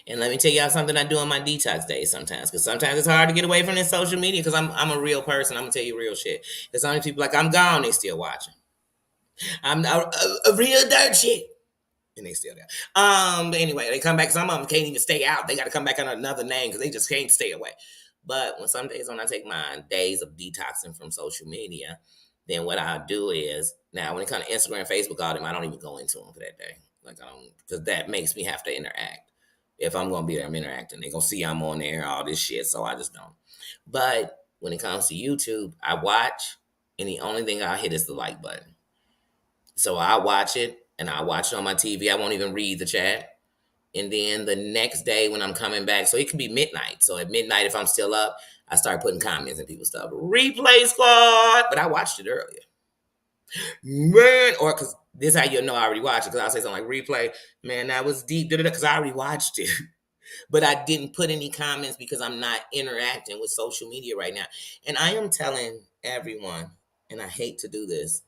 And let me tell y'all something I do on my detox days sometimes. Because sometimes it's hard to get away from this social media because I'm a real person. I'm going to tell you real shit. Because some people like, I'm gone, they still watching. I'm a real dirt shit. And they still there. But anyway, they come back. Some of them can't even stay out. They got to come back under another name because they just can't stay away. But some days when I take my days of detoxing from social media, then what I do is, now when it comes to Instagram, Facebook, all them, I don't even go into them for that day. Like, I don't, because that makes me have to interact. If I'm gonna be there, I'm interacting. They're gonna see I'm on there, all this shit. So I just don't. But when it comes to YouTube, I watch, and the only thing I hit is the like button. So I watch it, and I watch it on my TV. I won't even read the chat. And then the next day when I'm coming back, so it could be midnight. So at midnight, if I'm still up, I start putting comments and people's stuff. Replay squad, but I watched it earlier, man. Or because this is how you know I already watched it. Because I'll say something like replay, man, that was deep, because I already watched it. But I didn't put any comments because I'm not interacting with social media right now. And I am telling everyone, and I hate to do this,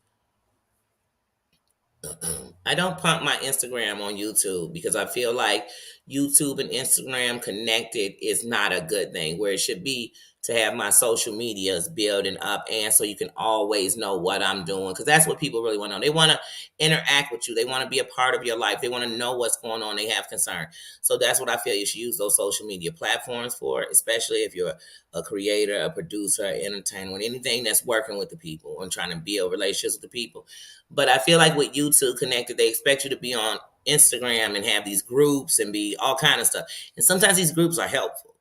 I don't pump my Instagram on YouTube because I feel like YouTube and Instagram connected is not a good thing. Where it should be to have my social medias building up, and so you can always know what I'm doing, because that's what people really want to know. They want to interact with you. They want to be a part of your life. They want to know what's going on. They have concern. So that's what I feel you should use those social media platforms for, especially if you're a creator, a producer, an entertainer, anything that's working with the people and trying to build relationships with the people. But I feel like with YouTube Connected, they expect you to be on Instagram and have these groups and be all kind of stuff. And sometimes these groups are helpful,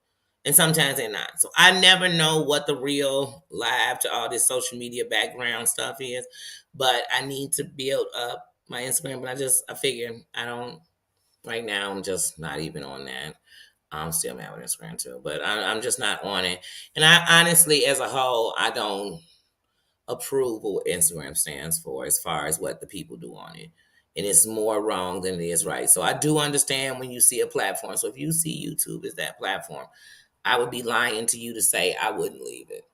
and sometimes they're not. So I never know what the real live to all this social media background stuff is. But I need to build up my Instagram. But I figure I don't right now. I'm just not even on that. I'm still mad with Instagram too, but I'm just not on it. And I honestly, as a whole, I don't approve of what Instagram stands for as far as what the people do on it. And it's more wrong than it is right. So I do understand when you see a platform. So if you see YouTube as that platform, I would be lying to you to say I wouldn't leave it.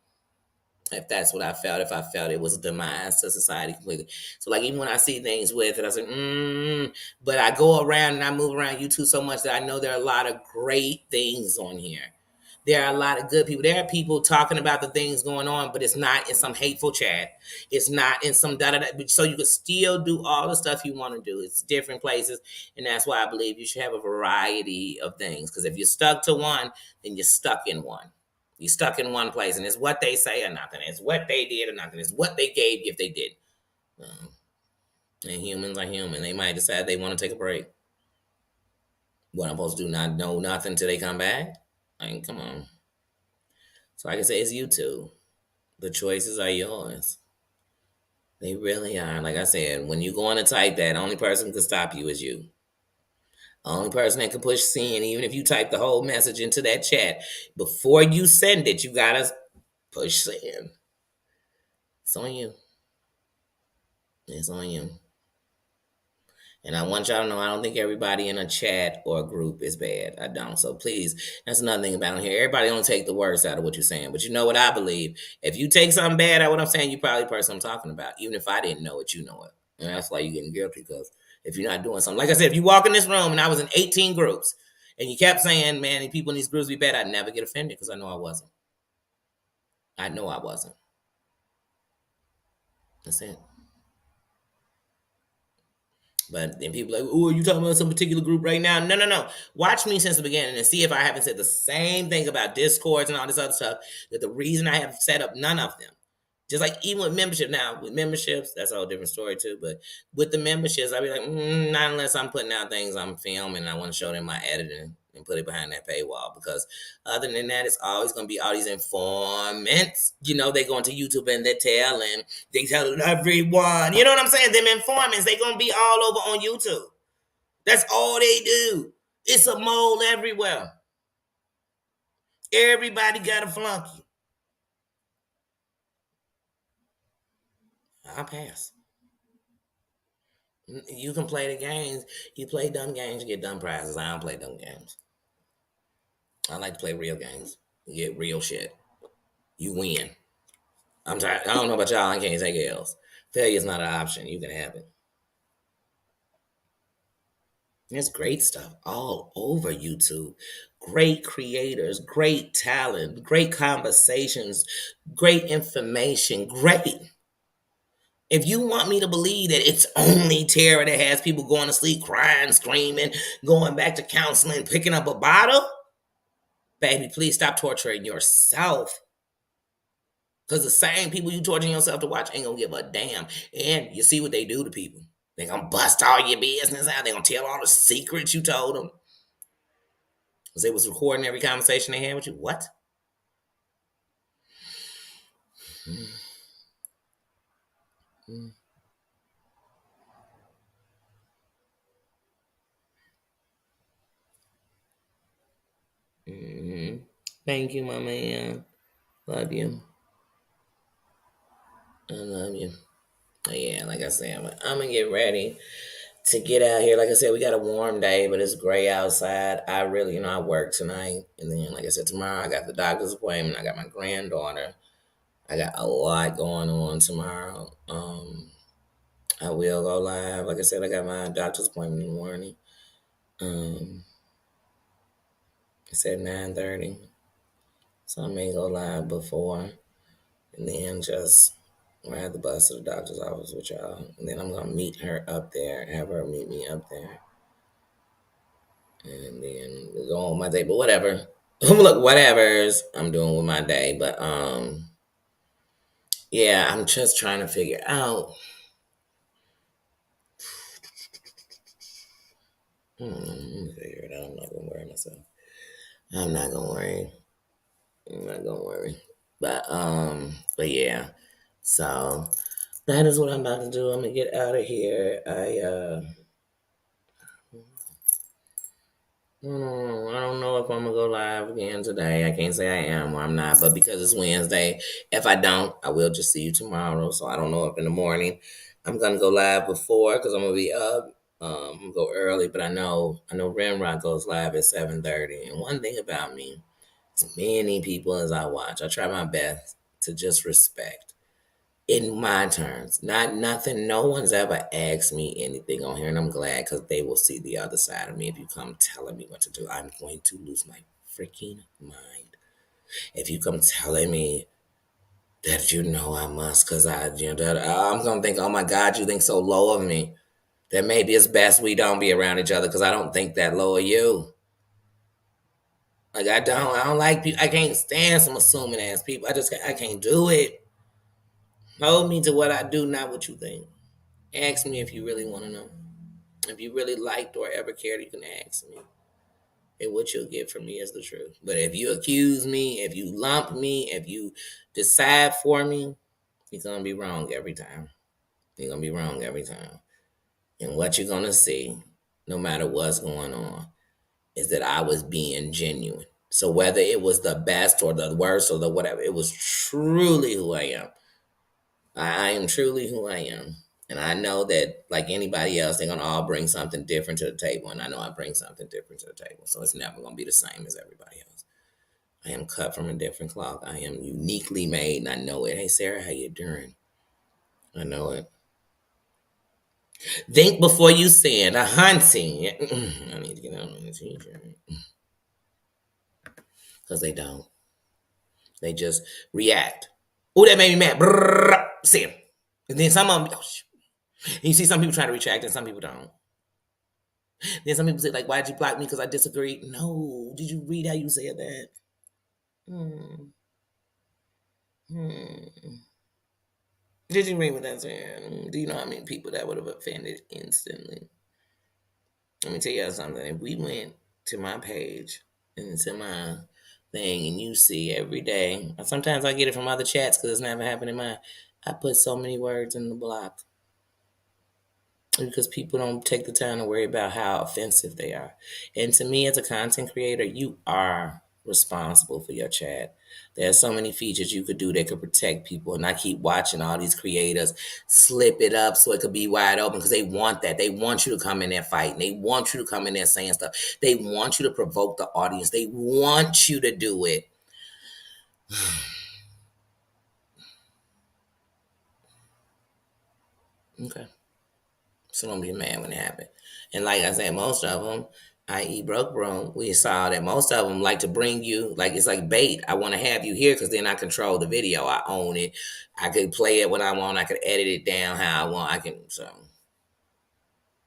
If that's what I felt, if I felt it was a demise to society completely. So like even when I see things with it, I say, but I go around and I move around YouTube so much that I know there are a lot of great things on here. There are a lot of good people. There are people talking about the things going on, but it's not in some hateful chat. It's not in some da da da. So you can still do all the stuff you want to do. It's different places. And that's why I believe you should have a variety of things. Because if you're stuck to one, then you're stuck in one. You're stuck in one place. And it's what they say or nothing. It's what they did or nothing. It's what they gave you if they did. And humans are human. They might decide they want to take a break. What I'm supposed to do, not know nothing till they come back? I mean, come on. So like I say, it's YouTube. The choices are yours. They really are. Like I said, when you go on to type that, the only person who can stop you is you. The only person that can push send, even if you type the whole message into that chat, before you send it, you gotta push send. It's on you. It's on you. And I want y'all to know I don't think everybody in a chat or a group is bad. I don't. So please, that's another thing about here. Everybody don't take the worst out of what you're saying. But you know what I believe? If you take something bad out of what I'm saying, you probably the person I'm talking about. Even if I didn't know it, you know it. And that's why you're getting guilty, because if you're not doing something. Like I said, if you walk in this room and I was in 18 groups and you kept saying, man, people in these groups be bad, I'd never get offended because I know I wasn't. I know I wasn't. That's it. But then people are like, oh, you talking about some particular group right now? No, no, no. Watch me since the beginning and see if I haven't said the same thing about Discords and all this other stuff. That the reason I have set up none of them, just like even with membership now, with memberships, that's a whole different story too. But with the memberships, I'd be like, not unless I'm putting out things I'm filming and I want to show them my editing and put it behind that paywall. Because other than that, it's always going to be all these informants. You know, they go into YouTube and they tell everyone. You know what I'm saying? Them informants, they going to be all over on YouTube. That's all they do. It's a mole everywhere. Everybody got a flunky. I'll pass. You can play the games. You play dumb games, you get dumb prizes. I don't play dumb games. I like to play real games. You get real shit. You win. I'm tired. I don't know about y'all. I can't take L's. Failure is not an option. You can have it. There's great stuff all over YouTube. Great creators, great talent, great conversations, great information. Great. If you want me to believe that it's only terror that has people going to sleep, crying, screaming, going back to counseling, picking up a bottle, baby, please stop torturing yourself. Because the same people you torturing yourself to watch ain't going to give a damn. And you see what they do to people. They're going to bust all your business out. They're going to tell all the secrets you told them. Because they was recording every conversation they had with you. What? Mm-hmm. Thank you, my man. Love you. I love you. Yeah, like I said, I'm gonna get ready to get out here. Like I said, we got a warm day, but it's gray outside. I really, I work tonight, and then, like I said, tomorrow I got the doctor's appointment. I got my granddaughter. I got a lot going on tomorrow. I will go live. Like I said, I got my doctor's appointment in the morning. Um, it's at 9:30, so I may go live before, and then just ride the bus to the doctor's office with y'all, and then I'm gonna meet her up there, have her meet me up there, and then we'll go on my day. But whatever, look, whatever's I'm doing with my day. But yeah, I'm just trying to figure out. I'm gonna figure it out. I'm not gonna worry myself. I'm not gonna worry. I'm not gonna worry. But yeah. So that is what I'm about to do. I'm gonna get out of here. I don't know if I'm gonna go live again today. I can't say I am or I'm not, but because it's Wednesday, if I don't, I will just see you tomorrow. So I don't know if in the morning I'm gonna go live before because I'm gonna be up. I'm gonna go early, but I know Ramrock goes live at 7:30. And one thing about me, as many people as I watch, I try my best to just respect in my terms. Not nothing. No one's ever asked me anything on here, and I'm glad because they will see the other side of me. If you come telling me what to do, I'm going to lose my freaking mind. If you come telling me that I must, because that I'm gonna think, oh my God, you think so low of me that maybe it's best we don't be around each other because I don't think that low of you. Like I don't like people. I can't stand some assuming ass people. I can't do it. Hold me to what I do, not what you think. Ask me if you really want to know. If you really liked or ever cared, you can ask me. And what you'll get from me is the truth. But if you accuse me, if you lump me, if you decide for me, you're going to be wrong every time. You're going to be wrong every time. And what you're going to see, no matter what's going on, is that I was being genuine. So whether it was the best or the worst or the whatever, it was truly who I am. I am truly who I am. And I know that, like anybody else, they're going to all bring something different to the table. And I know I bring something different to the table. So it's never going to be the same as everybody else. I am cut from a different cloth. I am uniquely made, and I know it. Hey, Sarah, how you doing? I know it. Think before you sin. A hunting. I need to get out on the teacher. Because they don't. They just react. Oh, that made me mad. Brrr, sin. And then some of them, and you see some people try to retract and some people don't. Then some people say, like, why'd you block me? Because I disagree. No. Did you read how you said that? Hmm. Hmm. Did you read what that said? Do you know how many people that would have offended instantly? Let me tell you something. If we went to my page and to my thing and you see every day, sometimes I get it from other chats because it's never happened in mine. I put so many words in the block. Because people don't take the time to worry about how offensive they are. And to me, as a content creator, you are responsible for your chat. There are so many features you could do that could protect people. And I keep watching all these creators slip it up so it could be wide open because they want that. They want you to come in there fighting. They want you to come in there saying stuff. They want you to provoke the audience. They want you to do it. Okay. So don't be mad when it happens. And like I said, most of them, i.e. Broke Room, we saw that most of them like to bring you, like it's like bait. I want to have you here because then I control the video. I own it. I could play it when I want. I could edit it down how I want.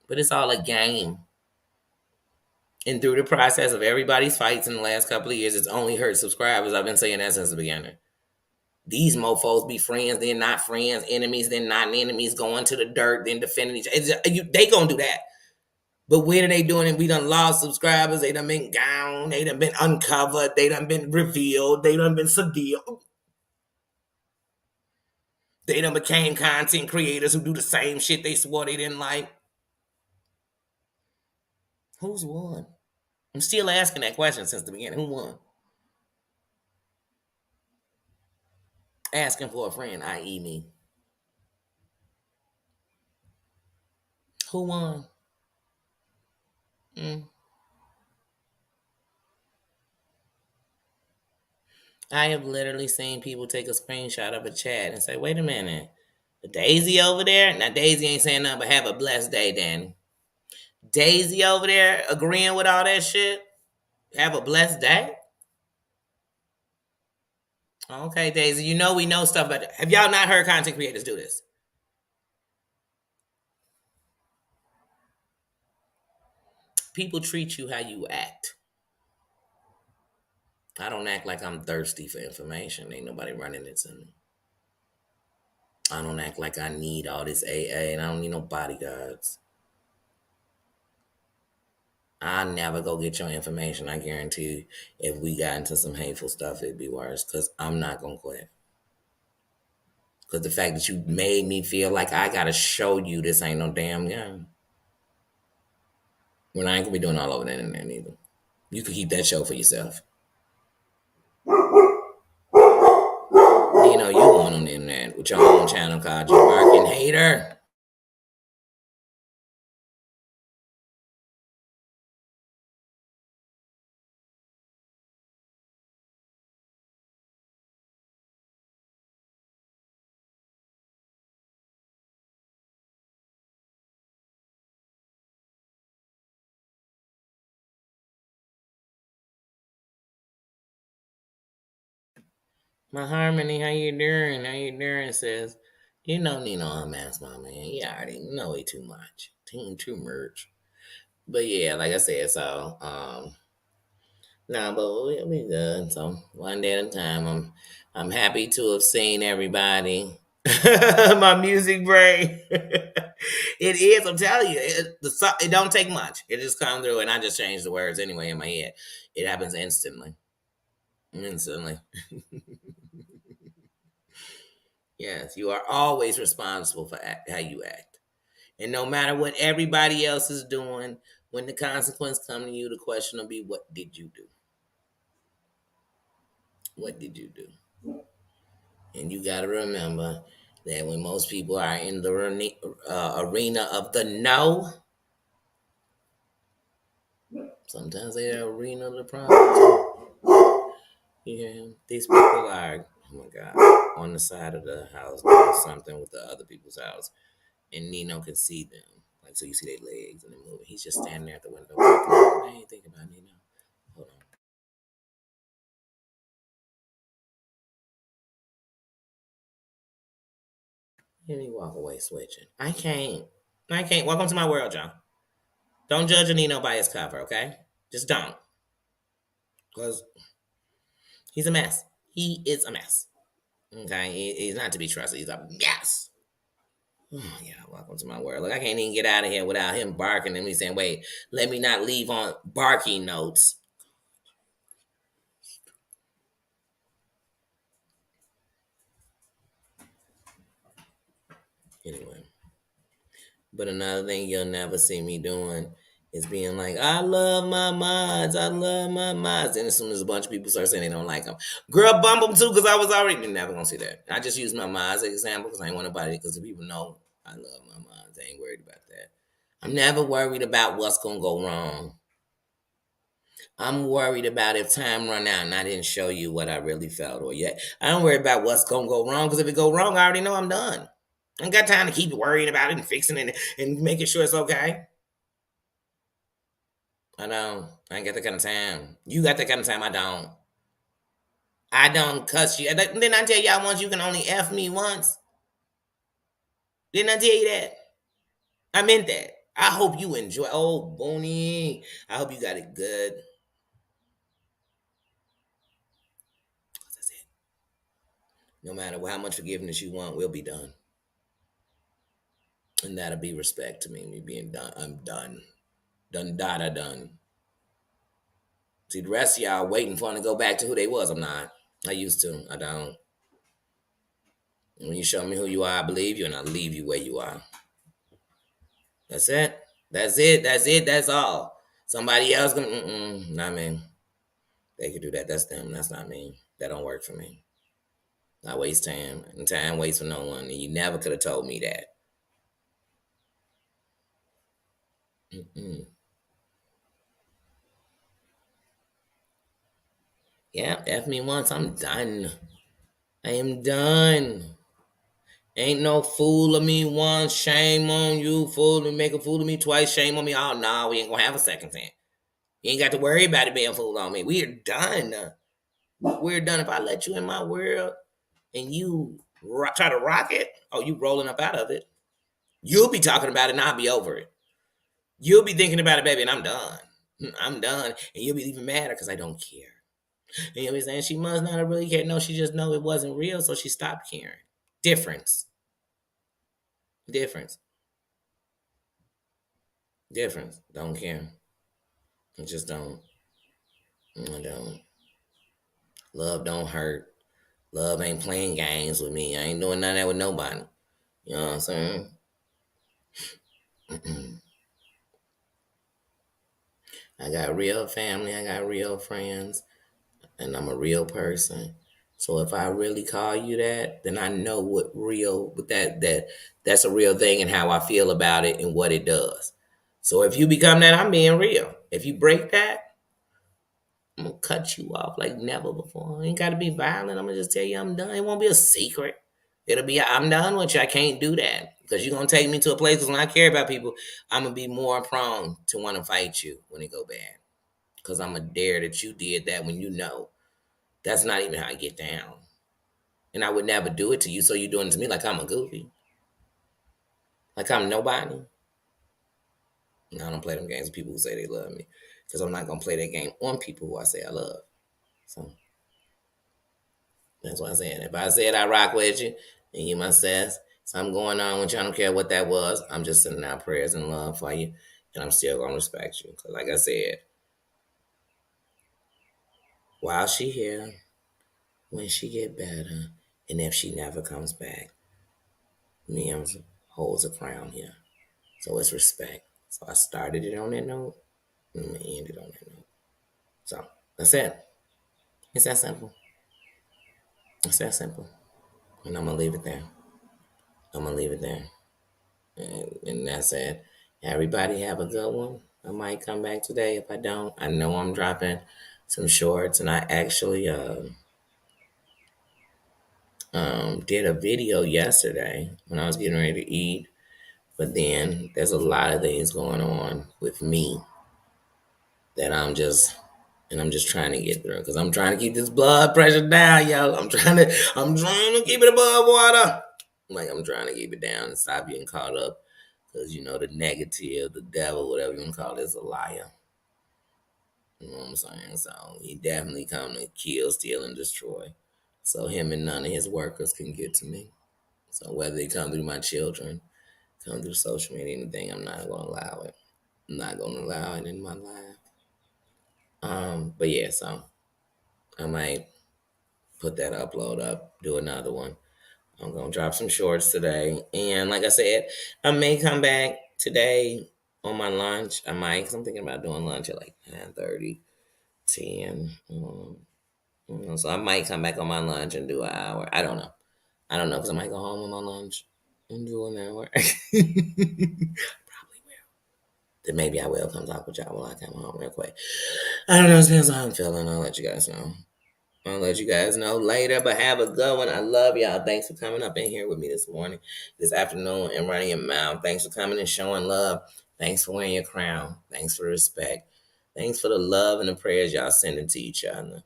But it's all a game. And through the process of everybody's fights in the last couple of years, it's only hurt subscribers. I've been saying that since the beginning. These mofos be friends, then not friends, enemies, then not enemies, going to the dirt, then defending each other. They gonna do that. But when are they doing it? We done lost subscribers. They done been gone. They done been uncovered. They done been revealed. They done been sealed. They done became content creators who do the same shit they swore they didn't like. Who's won? I'm still asking that question since the beginning. Who won? Asking for a friend, i.e. me. Who won? Mm. I have literally seen people take a screenshot of a chat and say, wait a minute. Daisy over there? Now, Daisy ain't saying nothing but have a blessed day, Danny. Daisy over there agreeing with all that shit? Have a blessed day? Okay, Daisy, you know we know stuff about that. Have y'all not heard content creators do this? People treat you how you act. I don't act like I'm thirsty for information. Ain't nobody running it to me. I don't act like I need all this AA and I don't need no bodyguards. I'll never go get your information. I guarantee you, if we got into some hateful stuff, it'd be worse because I'm not going to quit. Because the fact that you made me feel like I got to show you this ain't no damn game. When I ain't going to be doing all over the internet either. You can keep that show for yourself. You know, you going on the internet with your own channel called You Barking Hater. My Harmony, how you doing? How you doing? Says, you don't need no unmask, my man. You already know it too much. Too much. But yeah, like I said, so no, but we'll be good. So one day at a time. I'm happy to have seen everybody. My music break. It is. I'm telling you, it don't take much. It just come through, and I just change the words anyway in my head. It happens instantly. Instantly. Yes, you are always responsible for how you act, and no matter what everybody else is doing, when the consequence come to you, the question will be, "What did you do? What did you do?" And you got to remember that when most people are in the arena of the no, sometimes they're the arena of the problem. Yeah, these people are, oh my God, on the side of the house doing something with the other people's house, and Nino can see them. Like, so you see their legs and they're moving. He's just standing there at the window. I ain't thinking about Nino. Hold on. Let me walk away switching. I can't. I can't. Welcome to my world, y'all. Don't judge a Nino by his cover, okay? Just don't. Because he's a mess. He is a mess. Okay? He's not to be trusted. He's a mess. Oh, yeah, welcome to my world. Look, I can't even get out of here without him barking and me saying, wait, let me not leave on barking notes. Anyway. But another thing you'll never see me doing is being like, I love my mods. I love my mods. And as soon as a bunch of people start saying they don't like them, girl, bump them too, because I was already, you're never going to see that. I just use my mods as an example because I ain't want nobody, because the people know I love my mods. I ain't worried about that. I'm never worried about what's going to go wrong. I'm worried about if time run out and I didn't show you what I really felt or yet. I don't worry about what's going to go wrong, because if it go wrong, I already know I'm done. I ain't got time to keep worrying about it and fixing it and making sure it's okay. I don't. I ain't got that kind of time. You got that kind of time. I don't. I don't cuss you. Didn't I tell y'all once you can only F me once? Didn't I tell you that? I meant that. I hope you enjoy. Oh, Bonnie. I hope you got it good. That's it. No matter how much forgiveness you want, we'll be done. And that'll be respect to me being done. I'm done. Done, da, done. See, the rest of y'all waiting for them to go back to who they was. I'm not. I used to. I don't. When you show me who you are, I believe you, and I leave you where you are. That's it. That's it. That's it. That's all. Somebody else gonna, not me. They can do that. That's them. That's not me. That don't work for me. I waste time, and time waits for no one. And you never could have told me that. Mm-mm. Yeah, F me once, I'm done. I am done. Ain't no fool of me once, shame on you. Fool and make a fool of me twice, shame on me. Oh no, we ain't gonna have a second thing. You ain't got to worry about it being a fool on me. We're done. We're done. If I let you in my world and you try to rock it, oh, you rolling up out of it. You'll be talking about it and I'll be over it. You'll be thinking about it, baby, and I'm done. I'm done. And you'll be even madder because I don't care. And you'll be saying she must not have really cared. No, she just know it wasn't real, so she stopped caring. Difference. Difference. Difference. Don't care. I just don't. I don't. Love don't hurt. Love ain't playing games with me. I ain't doing none of that with nobody. You know what I'm saying? I got real family. I got real friends. And I'm a real person. So if I really call you that, then I know what real with that's a real thing and how I feel about it and what it does. So if you become that, I'm being real. If you break that, I'm gonna cut you off like never before. I ain't gotta be violent. I'm gonna just tell you I'm done. It won't be a secret. It'll be I'm done with you. I can't do that because you're gonna take me to a place. Because when I care about people, I'm gonna be more prone to want to fight you when it go bad. Because I'm a dare that you did that when you know that's not even how I get down. And I would never do it to you, so you're doing it to me like I'm a goofy, like I'm nobody. No, I don't play them games with people who say they love me, because I'm not gonna play that game on people who I say I love. So that's what I'm saying. If I said I rock with you, and you must say something going on with you, I don't care what that was. I'm just sending out prayers and love for you, and I'm still gonna respect you, because like I said, while she here, when she get better, and if she never comes back, Mims holds a crown here. So it's respect. So I started it on that note. I'm gonna end it on that note. So that's it. It's that simple. It's that simple. And I'm gonna leave it there. I'm gonna leave it there. And that's it. Everybody have a good one. I might come back today. If I don't, I know I'm dropping some shorts. And I actually did a video yesterday when I was getting ready to eat. But then there's a lot of things going on with me that I'm just trying to get through because I'm trying to keep this blood pressure down, yo. I'm trying to keep it above water. Like I'm trying to keep it down and stop getting caught up because you know the negative, the devil, whatever you want to call it, is a liar. You know what I'm saying? So he definitely come to kill, steal, and destroy. So him and none of his workers can get to me. So whether they come through my children, come through social media, anything, I'm not gonna allow it. I'm not gonna allow it in my life. But yeah, so I might put that upload up, do another one. I'm gonna drop some shorts today, and like I said, I may come back today on my lunch. I might, cause I'm thinking about doing lunch at like 9:30, 10. So I might come back on my lunch and do an hour. I don't know. I don't know because I might go home on my lunch and do an hour. Probably will. Then maybe I will come talk with y'all while I come home real quick. I don't know. It depends on how I'm feeling. I'll let you guys know. I'll let you guys know later, but have a good one. I love y'all. Thanks for coming up in here with me this morning, this afternoon, and running your mouth. Thanks for coming and showing love. Thanks for wearing your crown. Thanks for the respect. Thanks for the love and the prayers y'all sending to each other.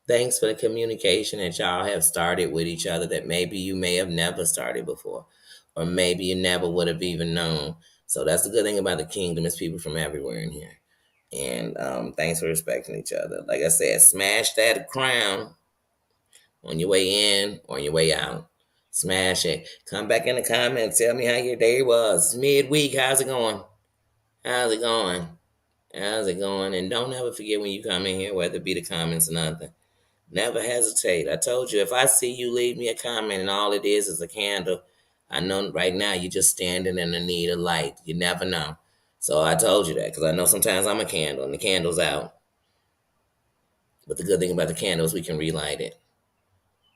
Thanks for the communication that y'all have started with each other that maybe you may have never started before, or maybe you never would have even known. So that's the good thing about the kingdom is people from everywhere in here. And thanks for respecting each other. Like I said, smash that crown on your way in or on your way out. Smash it. Come back in the comments. Tell me how your day was. Midweek. How's it going? How's it going? How's it going? And don't ever forget when you come in here, whether it be the comments or nothing. Never hesitate. I told you, if I see you leave me a comment and all it is a candle, I know right now you're just standing in the need of light. You never know. So I told you that because I know sometimes I'm a candle and the candle's out. But the good thing about the candle is we can relight it.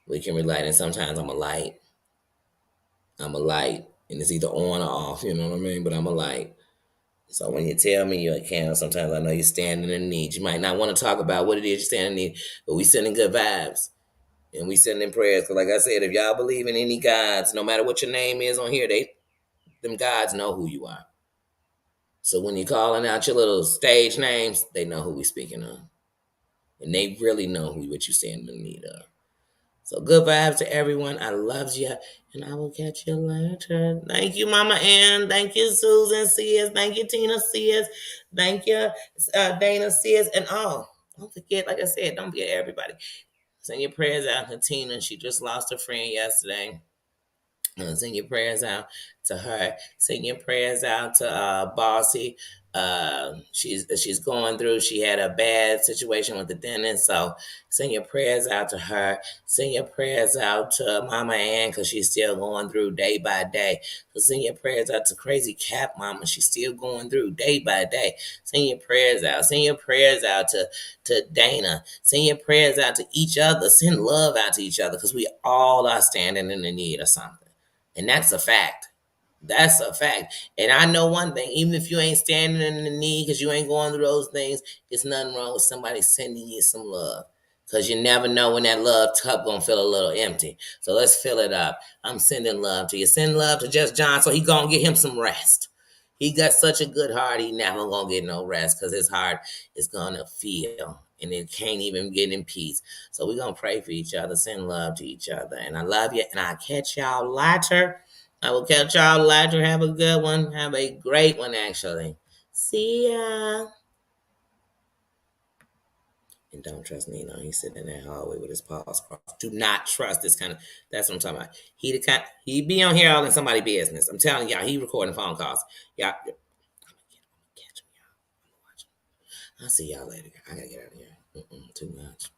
We can relight it. And sometimes I'm a light. I'm a light. And it's either on or off, you know what I mean? But I'm a light. So when you tell me you're a candle, sometimes I know you're standing in need. You might not want to talk about what it is you're standing in need, but we sending good vibes. And we sending prayers. Because like I said, if y'all believe in any gods, no matter what your name is on here, them gods know who you are. So when you're calling out your little stage names, they know who we speaking of. And they really know what you stand in need of. So good vibes to everyone. I love you. And I will catch you later. Thank you, Mama Ann. Thank you, Susan Sears. Thank you, Tina Sears. Thank you, Dana Sears. And don't forget, like I said, don't forget everybody. Send your prayers out to Tina. She just lost a friend yesterday. Send your prayers out to her. Send your prayers out to Bossy. She's going through. She had a bad situation with the dentist, so send your prayers out to her. Send your prayers out to Mama Ann because she's still going through day by day. So send your prayers out to Crazy Cat Mama. She's still going through day by day. Send your prayers out. Send your prayers out to Dana. Send your prayers out to each other. Send love out to each other because we all are standing in the need of something. And that's a fact. That's a fact. And I know one thing, even if you ain't standing in the need because you ain't going through those things, it's nothing wrong with somebody sending you some love. Because you never know when that love cup going to feel a little empty. So let's fill it up. I'm sending love to you. Send love to Just John so he going to get him some rest. He got such a good heart, he never going to get no rest because his heart is going to feel. And it can't even get in peace. So we're going to pray for each other, send love to each other. And I love you. And I'll catch y'all later. I will catch y'all later. Have a good one. Have a great one, actually. See ya. And don't trust Nino. He's sitting in that hallway with his paws crossed. Do not trust this kind of. That's what I'm talking about. He be on here all in somebody's business. I'm telling y'all, he recording phone calls. Y'all, I'm gonna catch him, y'all. I'm gonna watch him. I'll see y'all later. I gotta get out of here. Too much.